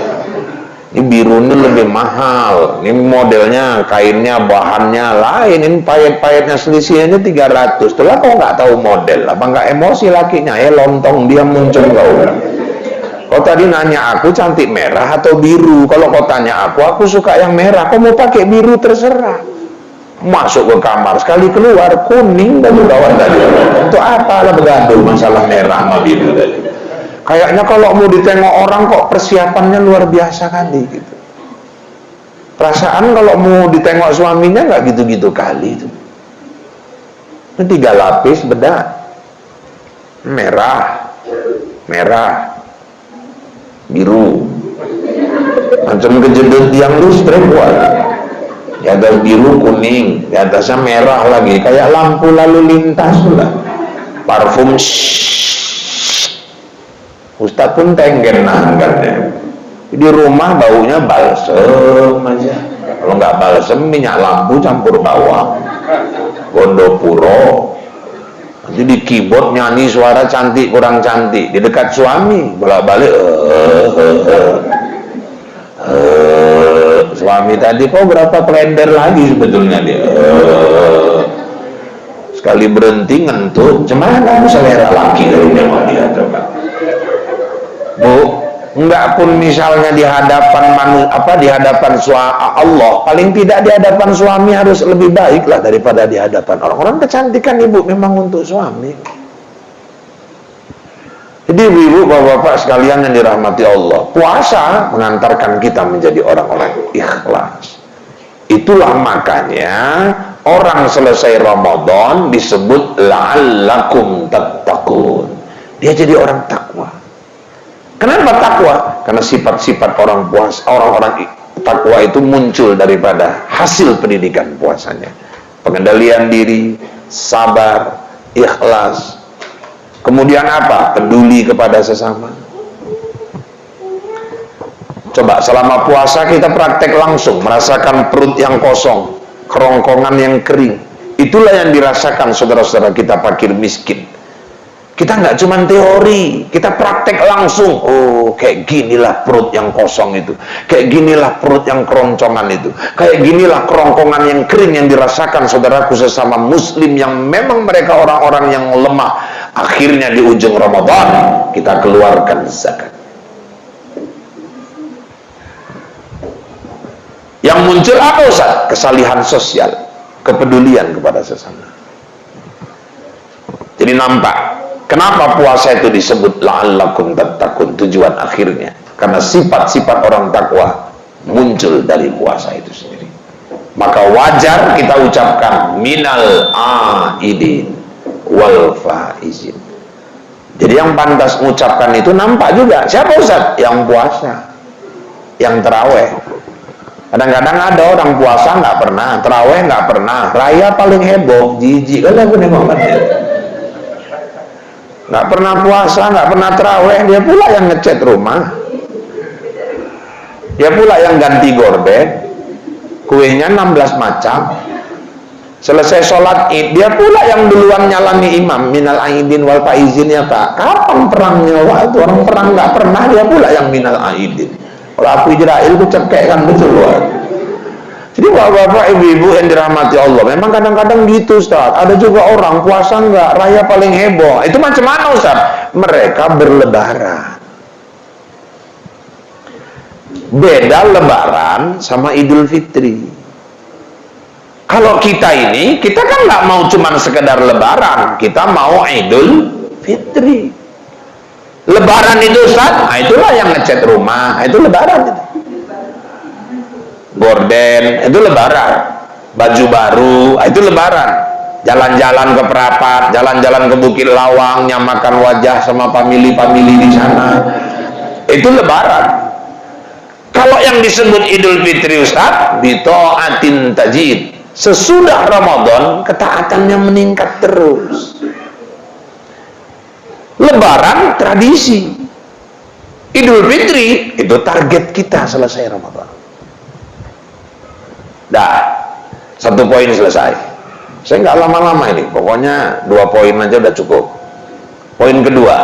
Ini biru ini lebih mahal, ini modelnya, kainnya, bahannya lain, ini payet-payetnya selisihnya 300. Itulah kau nggak tahu model, apa nggak emosi lakinya, lontong dia muncul kau. Kau tadi nanya aku cantik merah atau biru. Kalau kau tanya aku suka yang merah. Kau mau pakai biru terserah. Masuk ke kamar, sekali keluar kuning baju kawan tadi. Untuk apa lah bergaduh masalah merah sama biru tadi. Kayaknya kalau mau ditengok orang kok persiapannya luar biasa kali gitu. Perasaan kalau mau ditengok suaminya nggak gitu-gitu kali itu. Ini 3 lapis bedak. Merah, biru, macam kejedut yang listrik buat. di atas biru kuning, di atasnya merah lagi, kayak lampu lalu lintas pula. Parfum Ustadz pun tenggen nanggarnya. Di rumah baunya balsem aja. Kalau nggak balsem, minyak lampu campur bawang. Gondopuro. Nanti di keyboard nyanyi suara cantik kurang cantik. Di dekat suami bolak-balik. Suami tadi kok berapa kalender lagi sebetulnya dia. Sekali berhenti ngentut, cemana selera laki dari dia coba. Bu, enggak pun misalnya di hadapan di hadapan Allah, paling tidak di hadapan suami harus lebih baik lah daripada di hadapan orang-orang. Kecantikan ibu memang untuk suami. Jadi ibu, bapak-bapak sekalian yang dirahmati Allah, puasa mengantarkan kita menjadi orang-orang ikhlas. Itulah makanya orang selesai Ramadan disebut la'allakum tattaqun. Dia jadi orang takwa. Kenapa takwa? Karena sifat-sifat orang-orang takwa itu muncul daripada hasil pendidikan puasanya. Pengendalian diri, sabar, ikhlas. Kemudian apa? Peduli kepada sesama. Coba selama puasa kita praktek langsung, merasakan perut yang kosong, kerongkongan yang kering. Itulah yang dirasakan saudara-saudara kita fakir miskin. Kita nggak cuma teori, kita praktek langsung. Oh, kayak ginilah perut yang kosong itu, kayak ginilah perut yang keroncongan itu, kayak ginilah kerongkongan yang kering yang dirasakan saudaraku sesama muslim yang memang mereka orang-orang yang lemah. Akhirnya di ujung Ramadan kita keluarkan zakat. Yang muncul apa Ustaz? Kesalihan sosial, kepedulian kepada sesama. Jadi nampak kenapa puasa itu disebut la'allakum tattaqun, tujuan akhirnya. Karena sifat-sifat orang takwa muncul dari puasa itu sendiri. Maka wajar kita ucapkan minal aidin wal faizin. Jadi yang pantas mengucapkan itu nampak juga. Siapa Ustaz? Yang puasa, yang terawih. Kadang-kadang ada orang puasa nggak pernah, terawih nggak pernah, raya paling heboh, jijik kan aku nengok dia. Nggak pernah puasa, nggak pernah terawih, dia pula yang ngecat rumah, dia pula yang ganti gorden, kuenya 16 macam. Selesai sholat id, dia pula yang duluan nyalami imam, minal aidin wal faizin ya Pak. Kapan perangnya waktu orang perang nggak pernah, dia pula yang minal aidin. Kalau aku Israel ku cekek kan betul loh. Jadi bapak-bapak, ibu-ibu yang dirahmati Allah, memang kadang-kadang gitu Ustaz. Ada juga orang puasa enggak, raya paling heboh. Itu macam mana Ustaz? Mereka berlebaran. Beda lebaran sama Idul Fitri. Kalau kita ini, kita kan nggak mau cuma sekedar lebaran, kita mau Idul Fitri. Lebaran itu Ustaz, nah itulah yang ngecat rumah, itu lebaran itu. Gorden, itu lebaran. Baju baru, itu lebaran. Jalan-jalan ke Perapat, jalan-jalan ke Bukit Lawang, nyamakan wajah sama famili-famili di sana. Itu lebaran. Kalau yang disebut Idul Fitri Ustaz, bita'atin tajid. Sesudah Ramadan, ketaatannya meningkat terus. Lebaran tradisi, Idul Fitri itu target kita selesai Ramadan. Dah, satu poin selesai. Saya nggak lama-lama ini, pokoknya 2 poin aja udah cukup. Poin kedua,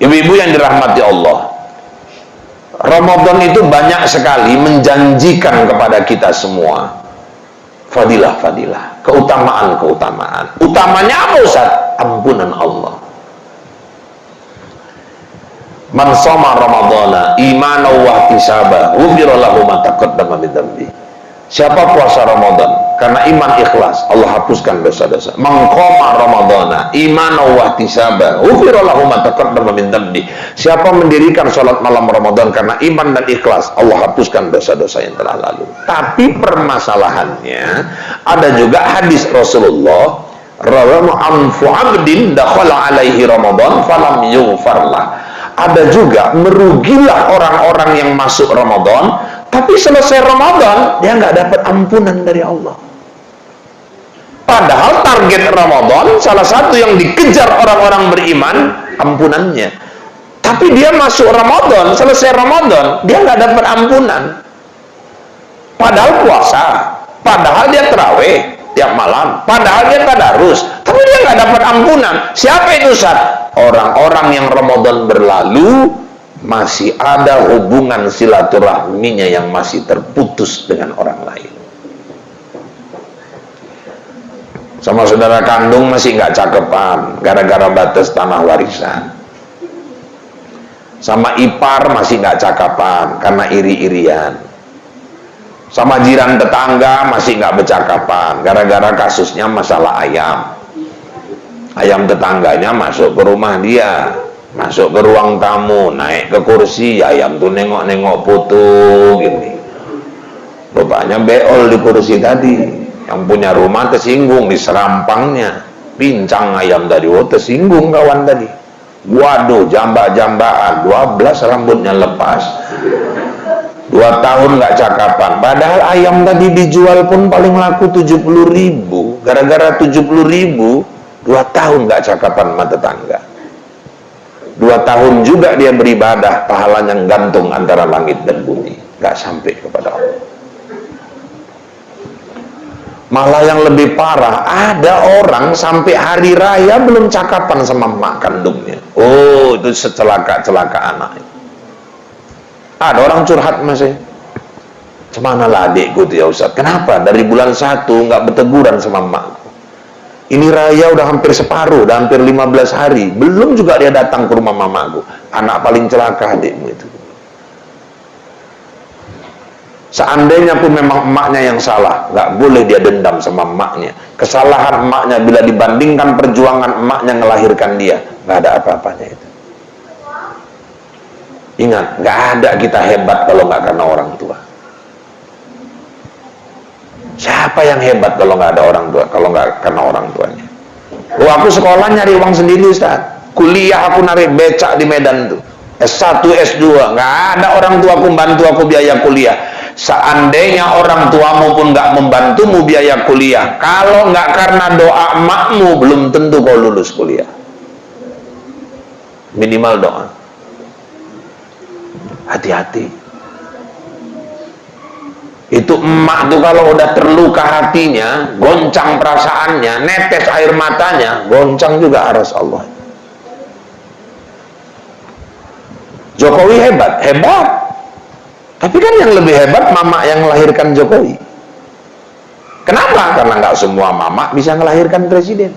ibu-ibu yang dirahmati Allah, Ramadan itu banyak sekali menjanjikan kepada kita semua fadilah-fadilah, keutamaan-keutamaan. Utamanya apa Ustaz? Ampunan Allah. Man shoma ramadhana imanan wa ihtisaba ghufira lahu ma taqaddama min dzambi. Siapa puasa Ramadan karena iman ikhlas, Allah hapuskan dosa-dosa. Man qama ramadhana imanan wa ihtisaba ghufira lahu ma taqaddama min dzambi. Siapa mendirikan salat malam Ramadan karena iman dan ikhlas, Allah hapuskan dosa-dosa yang telah lalu. Tapi permasalahannya ada juga hadis Rasulullah, rawahu anfu abdin dakhala alaihi Ramadan falam yughfarlah. Ada juga merugilah orang-orang yang masuk Ramadan tapi selesai Ramadan dia nggak dapat ampunan dari Allah. Padahal target Ramadan salah satu yang dikejar orang-orang beriman ampunannya. Tapi dia masuk Ramadan, selesai Ramadan dia nggak dapat ampunan. Padahal puasa, padahal dia tarawih tiap malam, padahal dia tadarus, tapi dia nggak dapat ampunan. Siapa itu, Ustaz? Orang-orang yang Ramadan berlalu masih ada hubungan silaturahminya yang masih terputus dengan orang lain. Sama saudara kandung masih nggak cakepan gara-gara batas tanah warisan. Sama ipar masih nggak cakapan karena iri-irian. Sama jiran tetangga masih nggak bercakapan gara-gara kasusnya masalah ayam. Ayam tetangganya masuk ke rumah dia, masuk ke ruang tamu, naik ke kursi, ayam tuh nengok-nengok foto gini. Rupanya beol di kursi tadi. Yang punya rumah tersinggung di serampangnya, pincang ayam tadi, oh tersinggung kawan tadi. Waduh, jambak-jambaan, 12 rambutnya lepas. 2 tahun nggak cakapan. Padahal ayam tadi dijual pun paling laku 70.000. Gara-gara 70.000, 2 tahun nggak cakapan sama tetangga. 2 tahun juga dia beribadah, pahalanya gantung antara langit dan bumi, nggak sampai kepada Allah. Malah yang lebih parah, ada orang sampai hari raya belum cakapan sama mak kandungnya. Oh, itu secelaka-celaka anak. Ada orang curhat masih. Cemana lah adikku tuh ya Ustaz. Kenapa? Dari bulan 1 nggak berteguran sama makku. Ini raya udah hampir separuh, udah hampir 15 hari. Belum juga dia datang ke rumah mamaku. Anak paling celaka adikmu itu. Seandainya pun memang emaknya yang salah, nggak boleh dia dendam sama emaknya. Kesalahan emaknya bila dibandingkan perjuangan emaknya melahirkan dia, nggak ada apa-apanya itu. Ingat, nggak ada kita hebat kalau nggak karena orang tua. Siapa yang hebat kalau nggak ada orang tua? Kalau nggak karena orang tuanya. Oh, aku sekolah nyari uang sendiri, Ustaz. Kuliah aku narik becak di Medan tuh. S1, S2, nggak ada orang tua aku bantu aku biaya kuliah. Seandainya orang tuamu pun nggak membantumu biaya kuliah, kalau nggak karena doa emakmu, belum tentu kau lulus kuliah. Minimal doa. Hati-hati. Itu emak tuh kalau udah terluka hatinya, goncang perasaannya, netes air matanya, goncang juga aras Allah. Jokowi hebat, hebat. Tapi kan yang lebih hebat mama yang melahirkan Jokowi. Kenapa? Karena nggak semua mama bisa melahirkan presiden.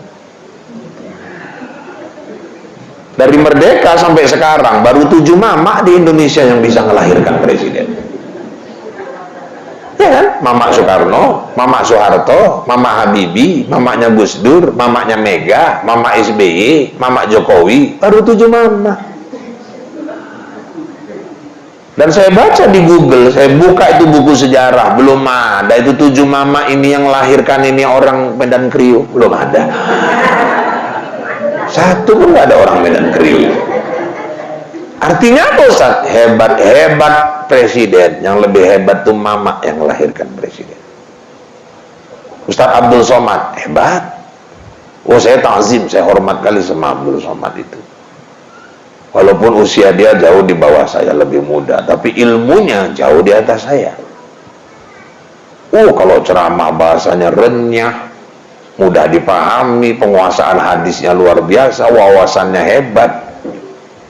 Dari merdeka sampai sekarang baru 7 mama di Indonesia yang bisa melahirkan presiden. Ya kan? Mama Soekarno, Mama Soeharto, Mama Habibie, mamanya Gus Dur, mamanya Mega, Mama SBY, Mama Jokowi, baru 7 mama. Dan saya baca di Google, saya buka itu buku sejarah, belum ada itu 7 mama ini yang melahirkan ini orang Medan Kriuk, belum ada. Satu pun nggak ada orang Medan Kriuk. Artinya apa Ustaz? Hebat presiden, yang lebih hebat tuh mama yang melahirkan presiden. Ustaz Abdul Somad hebat. Oh, saya ta'zim, saya hormat kali sama Abdul Somad itu. Walaupun usia dia jauh di bawah saya, lebih muda, tapi ilmunya jauh di atas saya. Kalau ceramah bahasanya renyah, mudah dipahami, penguasaan hadisnya luar biasa, wawasannya hebat.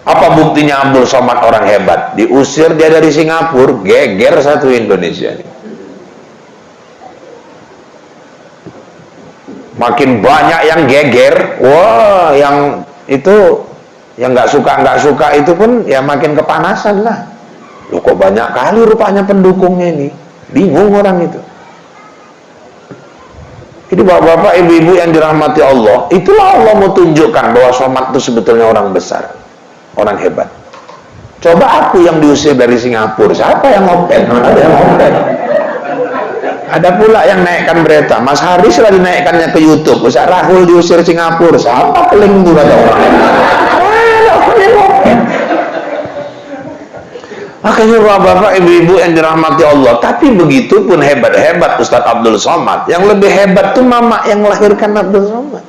Apa buktinya Abdul Somad orang hebat? Diusir dia dari Singapura, geger satu Indonesia ini. Makin banyak yang geger, wah, yang itu yang nggak suka itu pun ya makin kepanasan lah. Loh, kok banyak kali rupanya pendukungnya ini, bingung orang itu. Jadi bapak-bapak, ibu-ibu yang dirahmati Allah, itulah Allah mau tunjukkan bahwa Somad itu sebetulnya orang besar, orang hebat. Coba aku yang diusir dari Singapura, siapa yang ngopet? Ada yang ngopet. Ada pula yang naikkan berita, Mas Haris lagi naikkannya ke YouTube, Ustaz Rahul diusir Singapura, siapa kelingdur ada orang? Makanya bapak-bapak, ibu-ibu yang dirahmati Allah, tapi begitu pun hebat-hebat Ustadz Abdul Somad, yang lebih hebat tuh mama yang melahirkan Abdul Somad.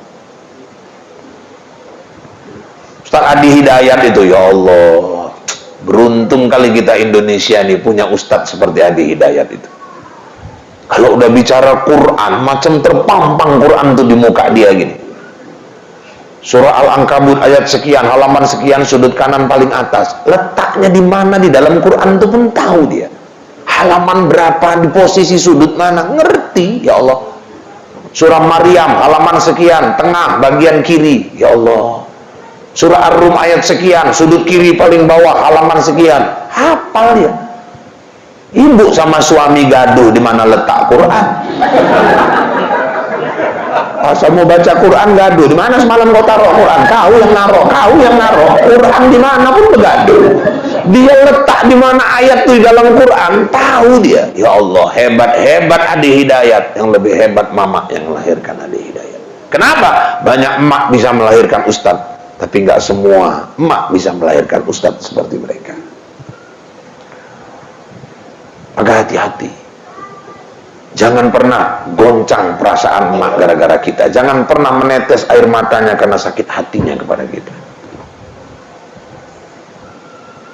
Ustadz Adi Hidayat itu, ya Allah, beruntung kali kita Indonesia ini punya Ustadz seperti Adi Hidayat itu. Kalau udah bicara Quran, macam terpampang Quran tuh di muka dia gini. Surah Al-Ankabut ayat sekian, halaman sekian, sudut kanan paling atas. Letaknya di mana di dalam Quran itu pun tahu dia. Halaman berapa, di posisi sudut mana, ngerti, ya Allah. Surah Maryam, halaman sekian, tengah, bagian kiri, ya Allah. Surah Ar-Rum ayat sekian, sudut kiri paling bawah, halaman sekian. Hafal dia. Ibu sama suami gaduh di mana letak Quran. Pas mau baca Quran gaduh, di mana semalam kau taruh Quran? Kau yang naruh. Quran di mana pun begaduh. Dia letak di mana ayat itu di dalam Quran, tahu dia. Ya Allah, hebat Adi Hidayat, yang lebih hebat mama yang melahirkan Adi Hidayat. Kenapa? Banyak emak bisa melahirkan ustaz, tapi nggak semua emak bisa melahirkan ustaz seperti mereka. Maka hati-hati. Jangan pernah goncang perasaan emak gara-gara kita. Jangan pernah menetes air matanya karena sakit hatinya kepada kita.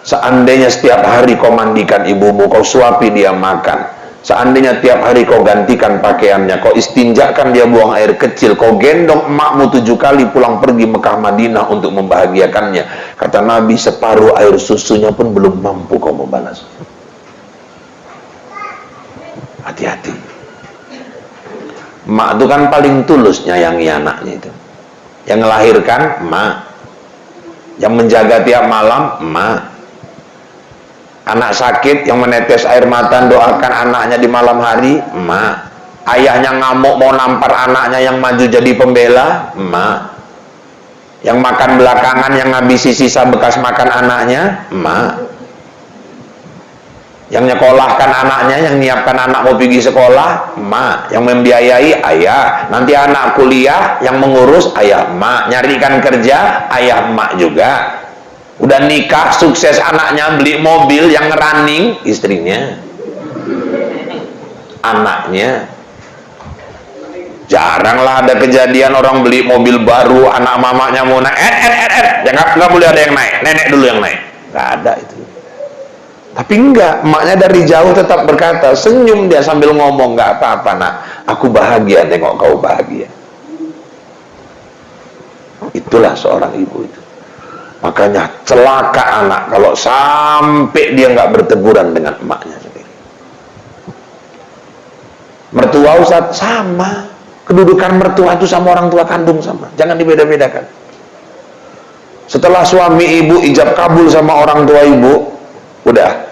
Seandainya setiap hari kau mandikan ibumu, kau suapi dia makan. Seandainya tiap hari kau gantikan pakaiannya, kau istinjakan dia buang air kecil, kau gendong emakmu 7 kali pulang pergi Mekah Madinah untuk membahagiakannya. Kata Nabi, separuh air susunya pun belum mampu kau membalas. Hati-hati. Emak itu kan paling tulus nyayangi anaknya itu. Yang melahirkan emak, yang menjaga tiap malam emak. Anak sakit yang menetes air mata doakan anaknya di malam hari emak. Ayahnya ngamuk mau nampar anaknya yang maju jadi pembela emak. Yang makan belakangan yang ngabisi sisa bekas makan anaknya emak. Yang nyekolahkan anaknya, yang nyiapkan anak mau pergi sekolah emak. Yang membiayai ayah. Nanti anak kuliah yang mengurus ayah emak. Nyarikan kerja ayah emak juga. Udah nikah sukses anaknya, beli mobil yang running istrinya, anaknya. Jaranglah ada kejadian orang beli mobil baru, anak mamanya mau naik, nggak boleh ada yang naik, nenek dulu yang naik. Nggak ada itu. Tapi enggak, emaknya dari jauh tetap berkata, senyum dia sambil ngomong, nggak apa-apa nak, aku bahagia nengok kau bahagia. Itulah seorang ibu itu. Makanya celaka anak kalau sampai dia nggak berteguran dengan emaknya sendiri. Mertua Ustaz sama, kedudukan mertua itu sama orang tua kandung sama, jangan dibeda-bedakan. Setelah suami ibu ijab kabul sama orang tua ibu, udah.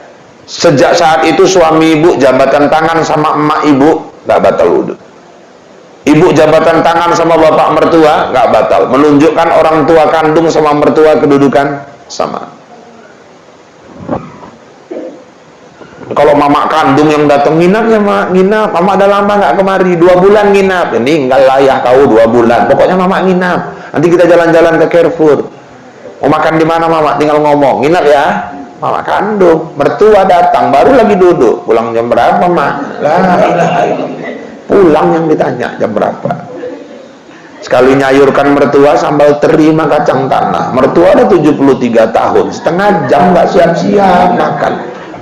Sejak saat itu suami ibu jabatan tangan sama emak ibu nggak batal wudhu. Ibu jabatan tangan sama bapak mertua nggak batal. Menunjukkan orang tua kandung sama mertua kedudukan sama. Kalau mama kandung yang datang nginap ya mak, nginap. Mama udah lama nggak kemari, 2 bulan nginap. Ini nggak layak kau 2 bulan. Pokoknya mama nginap. Nanti kita jalan-jalan ke Carrefour. Mau makan di mana mama? Tinggal ngomong. Nginap ya. Mama kandung, mertua datang, baru lagi duduk. Pulang jam berapa, mak? La ilaha illallah. Pulang yang ditanya jam berapa. Sekali nyayurkan mertua sambal teri sama kacang tanah. Mertua ada 73 tahun, setengah jam nggak siap-siap makan.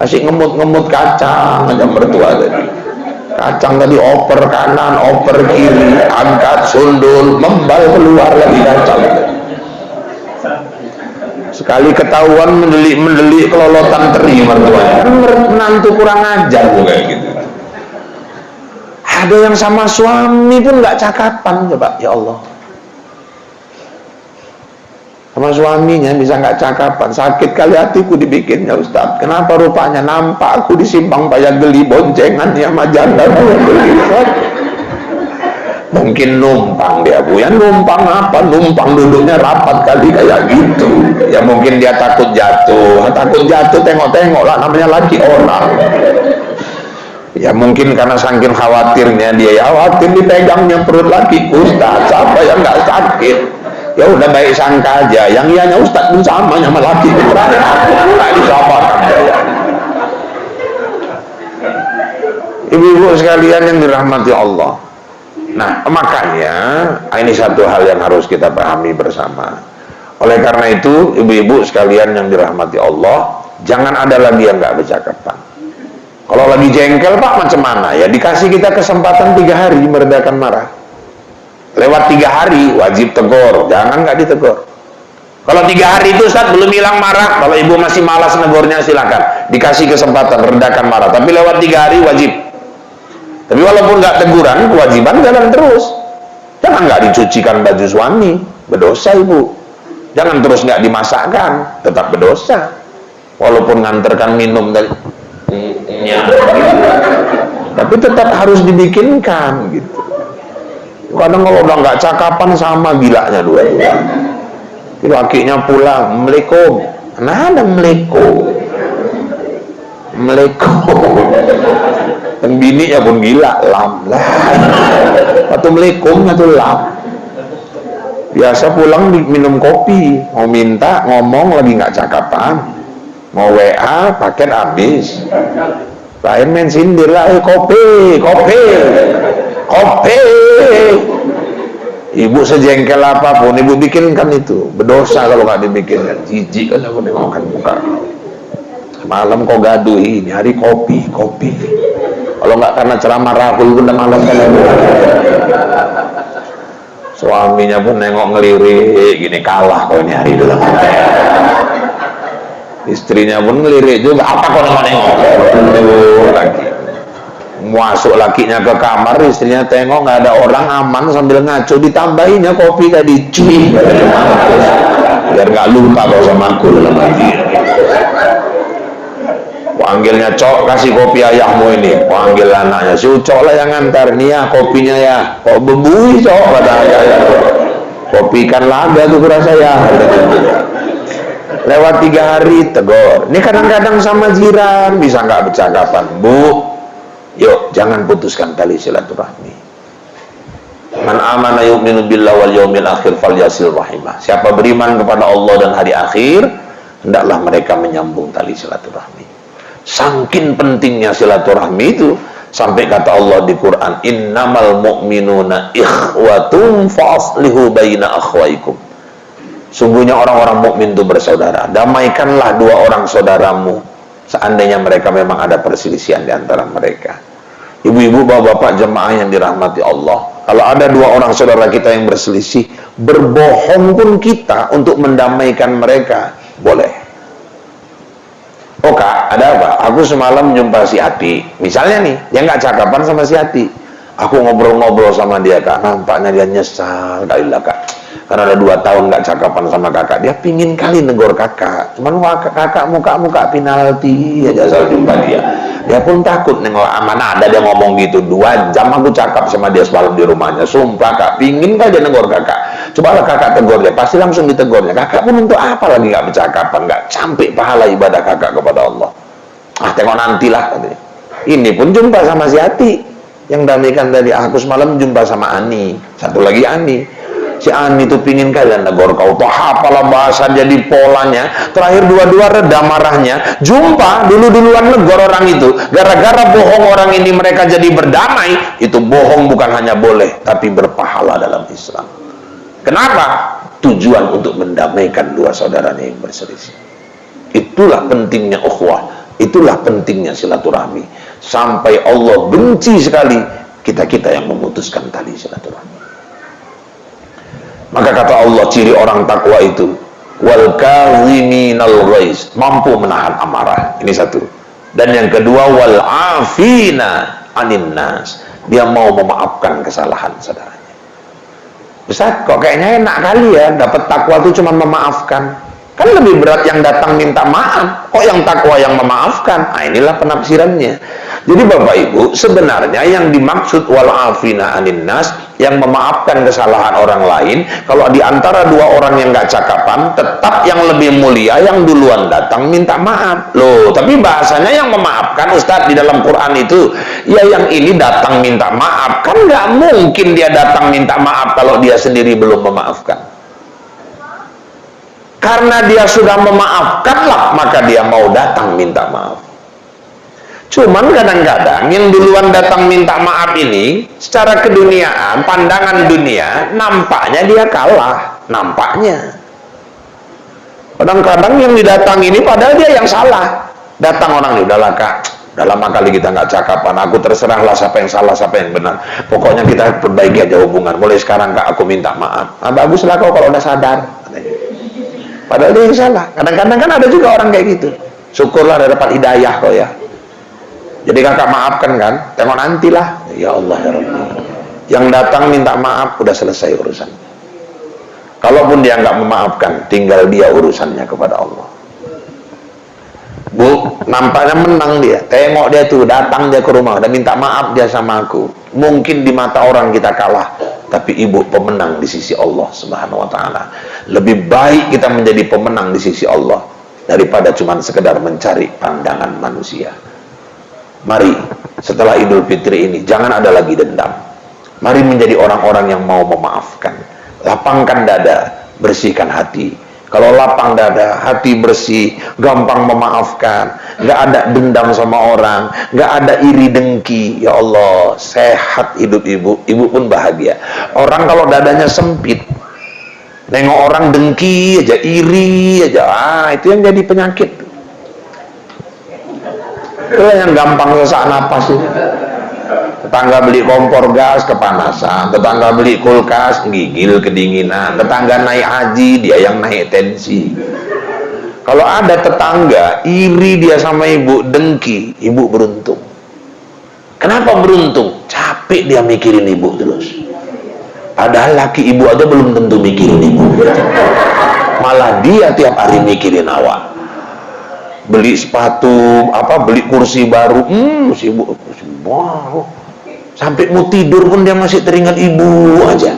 Masih ngemut-ngemut kacang aja mertua tadi. Kacang tadi oper kanan, oper kiri, angkat, sundul, membal keluar lagi kacang. Sekali ketahuan mendelik kelolotan teri mertuanya. Menantu kurang ajar kayak gitu. Ada yang sama suami pun nggak cakapan, coba ya Allah. Sama suaminya bisa nggak cakapan. Sakit kali hatiku dibikinnya Ustaz. Kenapa rupanya nampak aku di Simpang Payageli boncengan ya sama janda. Mungkin numpang dia Bu, ya numpang apa? Numpang duduknya rapat kali kayak gitu. Ya mungkin dia takut jatuh tengok-tengok lah, namanya laki orang. Ya mungkin karena saking khawatirnya dia, ya khawatir dipegangnya perut laki Ustaz, siapa yang nggak sakit? Ya udah baik sangka aja, yang ianya Ustaz pun sama laki, nggak disabarkan ya. Ibu-ibu sekalian yang dirahmati Allah. Nah, makanya ini satu hal yang harus kita pahami bersama. Oleh karena itu, ibu-ibu sekalian yang dirahmati Allah, jangan ada lagi yang nggak bercakapan. Kalau lagi jengkel Pak, macam mana? Ya dikasih kita kesempatan 3 hari meredakan marah. Lewat 3 hari wajib tegur, jangan nggak ditegur. Kalau 3 hari itu Ustaz belum hilang marah, kalau ibu masih malas negurnya silakan, dikasih kesempatan redakan marah. Tapi lewat 3 hari wajib. Tapi walaupun nggak teguran, kewajiban jalan terus. Jangan nggak dicucikan baju suami, berdosa ibu. Jangan terus nggak dimasakkan, tetap berdosa. Walaupun nganterkan minum dari tapi tetap harus dibikinkan gitu. Kadang kalau udah nggak cakapan sama gilanya dua-dua. Lakinya pulang, Assalamualaikum. Nah ada Assalamualaikum. Dan bininya pun gila, lam lah. Assalamualaikum itu lam. Biasa pulang minum kopi, mau minta ngomong lagi nggak cakapan, mau WA paket habis. Lain main sindir lah, kopi. Ibu sejengkel apapun, ibu bikinkan itu. Berdosa kalau nggak dibikinkan. Jijik kan aku nengokkan muka. Malam kau gaduh ini, hari kopi. Kalau nggak karena ceramah Rahul udah malam kan. Suaminya pun nengok ngelirik, gini kalah kau ini hari dalam. Istrinya pun ngelirik juga, apa kau nengok lagi. Masuk lakinya ke kamar, istrinya tengok nggak ada orang, aman sambil ngaco, ditambahinnya kopi tadi cuy, biar nggak lupa kau sama aku dalam hati. Panggilnya Cok, kasih kopi ayahmu ini. Panggil anaknya, si Cok lah yang ngantar nih ya kopinya ya. Kok bebui Cok, kata ayah. Kopi ikan laga tuh kurasa ya. Lewat 3 hari tegur. Ini kadang-kadang sama jiran bisa nggak bercakapan. Bu, yuk jangan putuskan tali silaturahmi. Man amana yu'minu billahi wal yawmil akhir falyasil rahimah. Siapa beriman kepada Allah dan hari akhir, hendaklah mereka menyambung tali silaturahmi. Saking pentingnya silaturahmi itu, sampai kata Allah di Quran, innamal mu'minuna ikhwatum fa'aslihu baina akhwaikum. Sungguhnya orang-orang mukmin itu bersaudara. Damaikanlah 2 orang saudaramu seandainya mereka memang ada perselisihan di antara mereka. Ibu-ibu, bapak-bapak jemaah yang dirahmati Allah, kalau ada 2 orang saudara kita yang berselisih, berbohong pun kita untuk mendamaikan mereka boleh. Oh Kak, ada apa? Aku semalam jumpa si Ati, misalnya nih, dia nggak cakapan sama si Ati. Aku ngobrol-ngobrol sama dia Kak, nampaknya dia nyesal, dalilah Kak, karena ada 2 tahun nggak cakapan sama kakak. Dia pingin kali negor kakak, cuman kakak muka penalti aja asal jumpa dia. Dia pun takut nengok, mana ada dia ngomong gitu. 2 jam aku cakap sama dia semalam di rumahnya, sumpah Kak, pingin kali dia negor kakak. Cobalah kakak tegur dia, pasti langsung ditegurnya. Kakak pun untuk apa lagi nggak bercakapan, nggak sampai pahala ibadah kakak kepada Allah. Ah tengok nantilah katanya. Ini pun jumpa sama si Ati yang damaikan tadi. Aku semalam jumpa sama Ani, satu lagi Ani. Si Ani itu pingin kalian negor kau, toh apalah bahasa jadi polanya. Terakhir dua-dua reda marahnya, jumpa duluan negor orang itu. Gara-gara bohong orang ini mereka jadi berdamai. Itu bohong bukan hanya boleh, tapi berpahala dalam Islam. Kenapa? Tujuan untuk mendamaikan 2 saudaranya yang berselisih. Itulah pentingnya ukhuwah, itulah pentingnya silaturahmi. Sampai Allah benci sekali kita-kita yang memutuskan tali silaturahmi. Maka kata Allah, ciri orang takwa itu wal kaziminal ghaiz, mampu menahan amarah. Ini satu. Dan yang kedua wal afina anin nas, dia mau memaafkan kesalahan saudaranya. Ustaz, kok kayaknya enak kali ya dapat takwa itu cuma memaafkan. Kan lebih berat yang datang minta maaf, kok yang takwa yang memaafkan. Nah, inilah penafsirannya. Jadi Bapak Ibu, sebenarnya yang dimaksud wal afina anin nas, yang memaafkan kesalahan orang lain, kalau di antara 2 orang yang nggak cakapan, tetap yang lebih mulia yang duluan datang minta maaf. Loh, tapi bahasanya yang memaafkan Ustadz di dalam Quran itu, ya yang ini datang minta maaf. Kan nggak mungkin dia datang minta maaf kalau dia sendiri belum memaafkan. Karena dia sudah memaafkanlah, maka dia mau datang minta maaf. Cuman kadang-kadang yang duluan datang minta maaf ini secara keduniaan, pandangan dunia, nampaknya dia kalah, nampaknya. Kadang-kadang yang didatang ini padahal dia yang salah. Datang orang ini, udahlah kak, udah lama kali kita nggak cakapan, aku terserahlah siapa yang salah siapa yang benar, pokoknya kita perbaiki aja hubungan, mulai sekarang kak aku minta maaf. Ah, baguslah kau kalau udah sadar, katanya. Padahal dia yang salah. Kadang-kadang kan ada juga orang kayak gitu. Syukurlah ada dapat hidayah kau ya, jadi kakak maafkan kan, tengok nantilah. Ya Allah ya Rabbi, yang datang minta maaf udah selesai urusan. Kalaupun dia nggak memaafkan, tinggal dia urusannya kepada Allah. Bu, nampaknya menang dia. Tengok dia tuh, datang dia ke rumah, udah minta maaf dia sama aku. Mungkin di mata orang kita kalah, tapi ibu pemenang di sisi Allah Subhanahu wa ta'ala. Lebih baik kita menjadi pemenang di sisi Allah daripada cuma sekedar mencari pandangan manusia. Mari, setelah Idul Fitri ini, jangan ada lagi dendam. Mari menjadi orang-orang yang mau memaafkan. Lapangkan dada, bersihkan hati. Kalau lapang dada, hati bersih, gampang memaafkan, nggak ada dendam sama orang, nggak ada iri dengki. Ya Allah, sehat hidup ibu, ibu pun bahagia. Orang kalau dadanya sempit, nengok orang dengki aja, iri aja, itu yang jadi penyakit. Itu yang gampang sesak napas itu. Tetangga beli kompor gas kepanasan, tetangga beli kulkas gigil kedinginan, tetangga naik haji dia yang naik tensi. Kalau ada tetangga iri dia sama ibu, dengki, ibu beruntung. Kenapa beruntung? Capek dia mikirin ibu terus. Padahal laki ibu aja belum tentu mikirin ibu, malah dia tiap hari mikirin awak. Beli sepatu, beli kursi baru, si ibu kursi baru. Sampai mau tidur pun dia masih teringat ibu aja.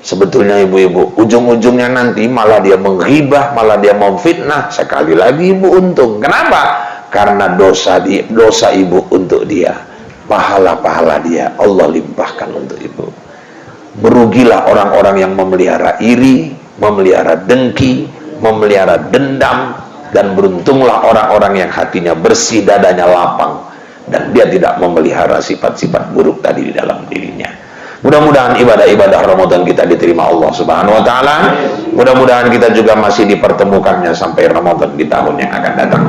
Sebetulnya ibu-ibu, ujung-ujungnya nanti malah dia menghibah, malah dia memfitnah. Sekali lagi ibu untung. Kenapa? Karena dosa ibu untuk dia, pahala-pahala dia Allah limpahkan untuk ibu. Merugilah orang-orang yang memelihara iri, memelihara dengki, memelihara dendam, dan beruntunglah orang-orang yang hatinya bersih, dadanya lapang, dan dia tidak memelihara sifat-sifat buruk tadi di dalam dirinya. Mudah-mudahan ibadah-ibadah Ramadan kita diterima Allah Subhanahu wa ta'ala. Mudah-mudahan kita juga masih dipertemukannya sampai Ramadan di tahun yang akan datang.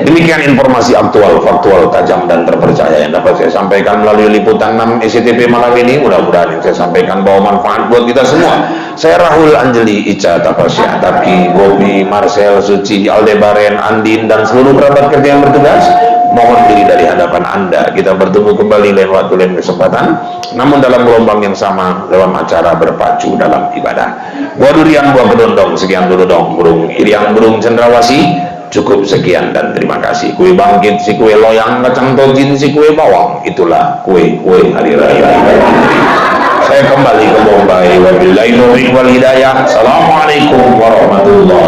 Demikian informasi aktual, faktual, tajam, dan terpercaya yang dapat saya sampaikan melalui liputan 6 SCTV malam ini. Mudah-mudahan yang saya sampaikan bawa manfaat buat kita semua. Saya Rahul Anjeli, Ica, Tapasya, Taki, Bobi, Marcel, Suci, Aldebaren, Andin, dan seluruh kerabat kerja yang bertugas mohon diri dari hadapan Anda. Kita bertemu kembali lain waktu, lain kesempatan, namun dalam gelombang yang sama, dalam acara berpacu dalam ibadah. Buah durian, buah kedondong, sekian dulu dong. Burung iriang, burung cendrawasih, cukup sekian dan terima kasih. Kue bangkit, si kue loyang, kacang tojin, si kue bawang, itulah kue-kue hari raya. Saya kembali ke Bombay. Wabillahi taufiq wal hidayah. Assalamualaikum warahmatullahi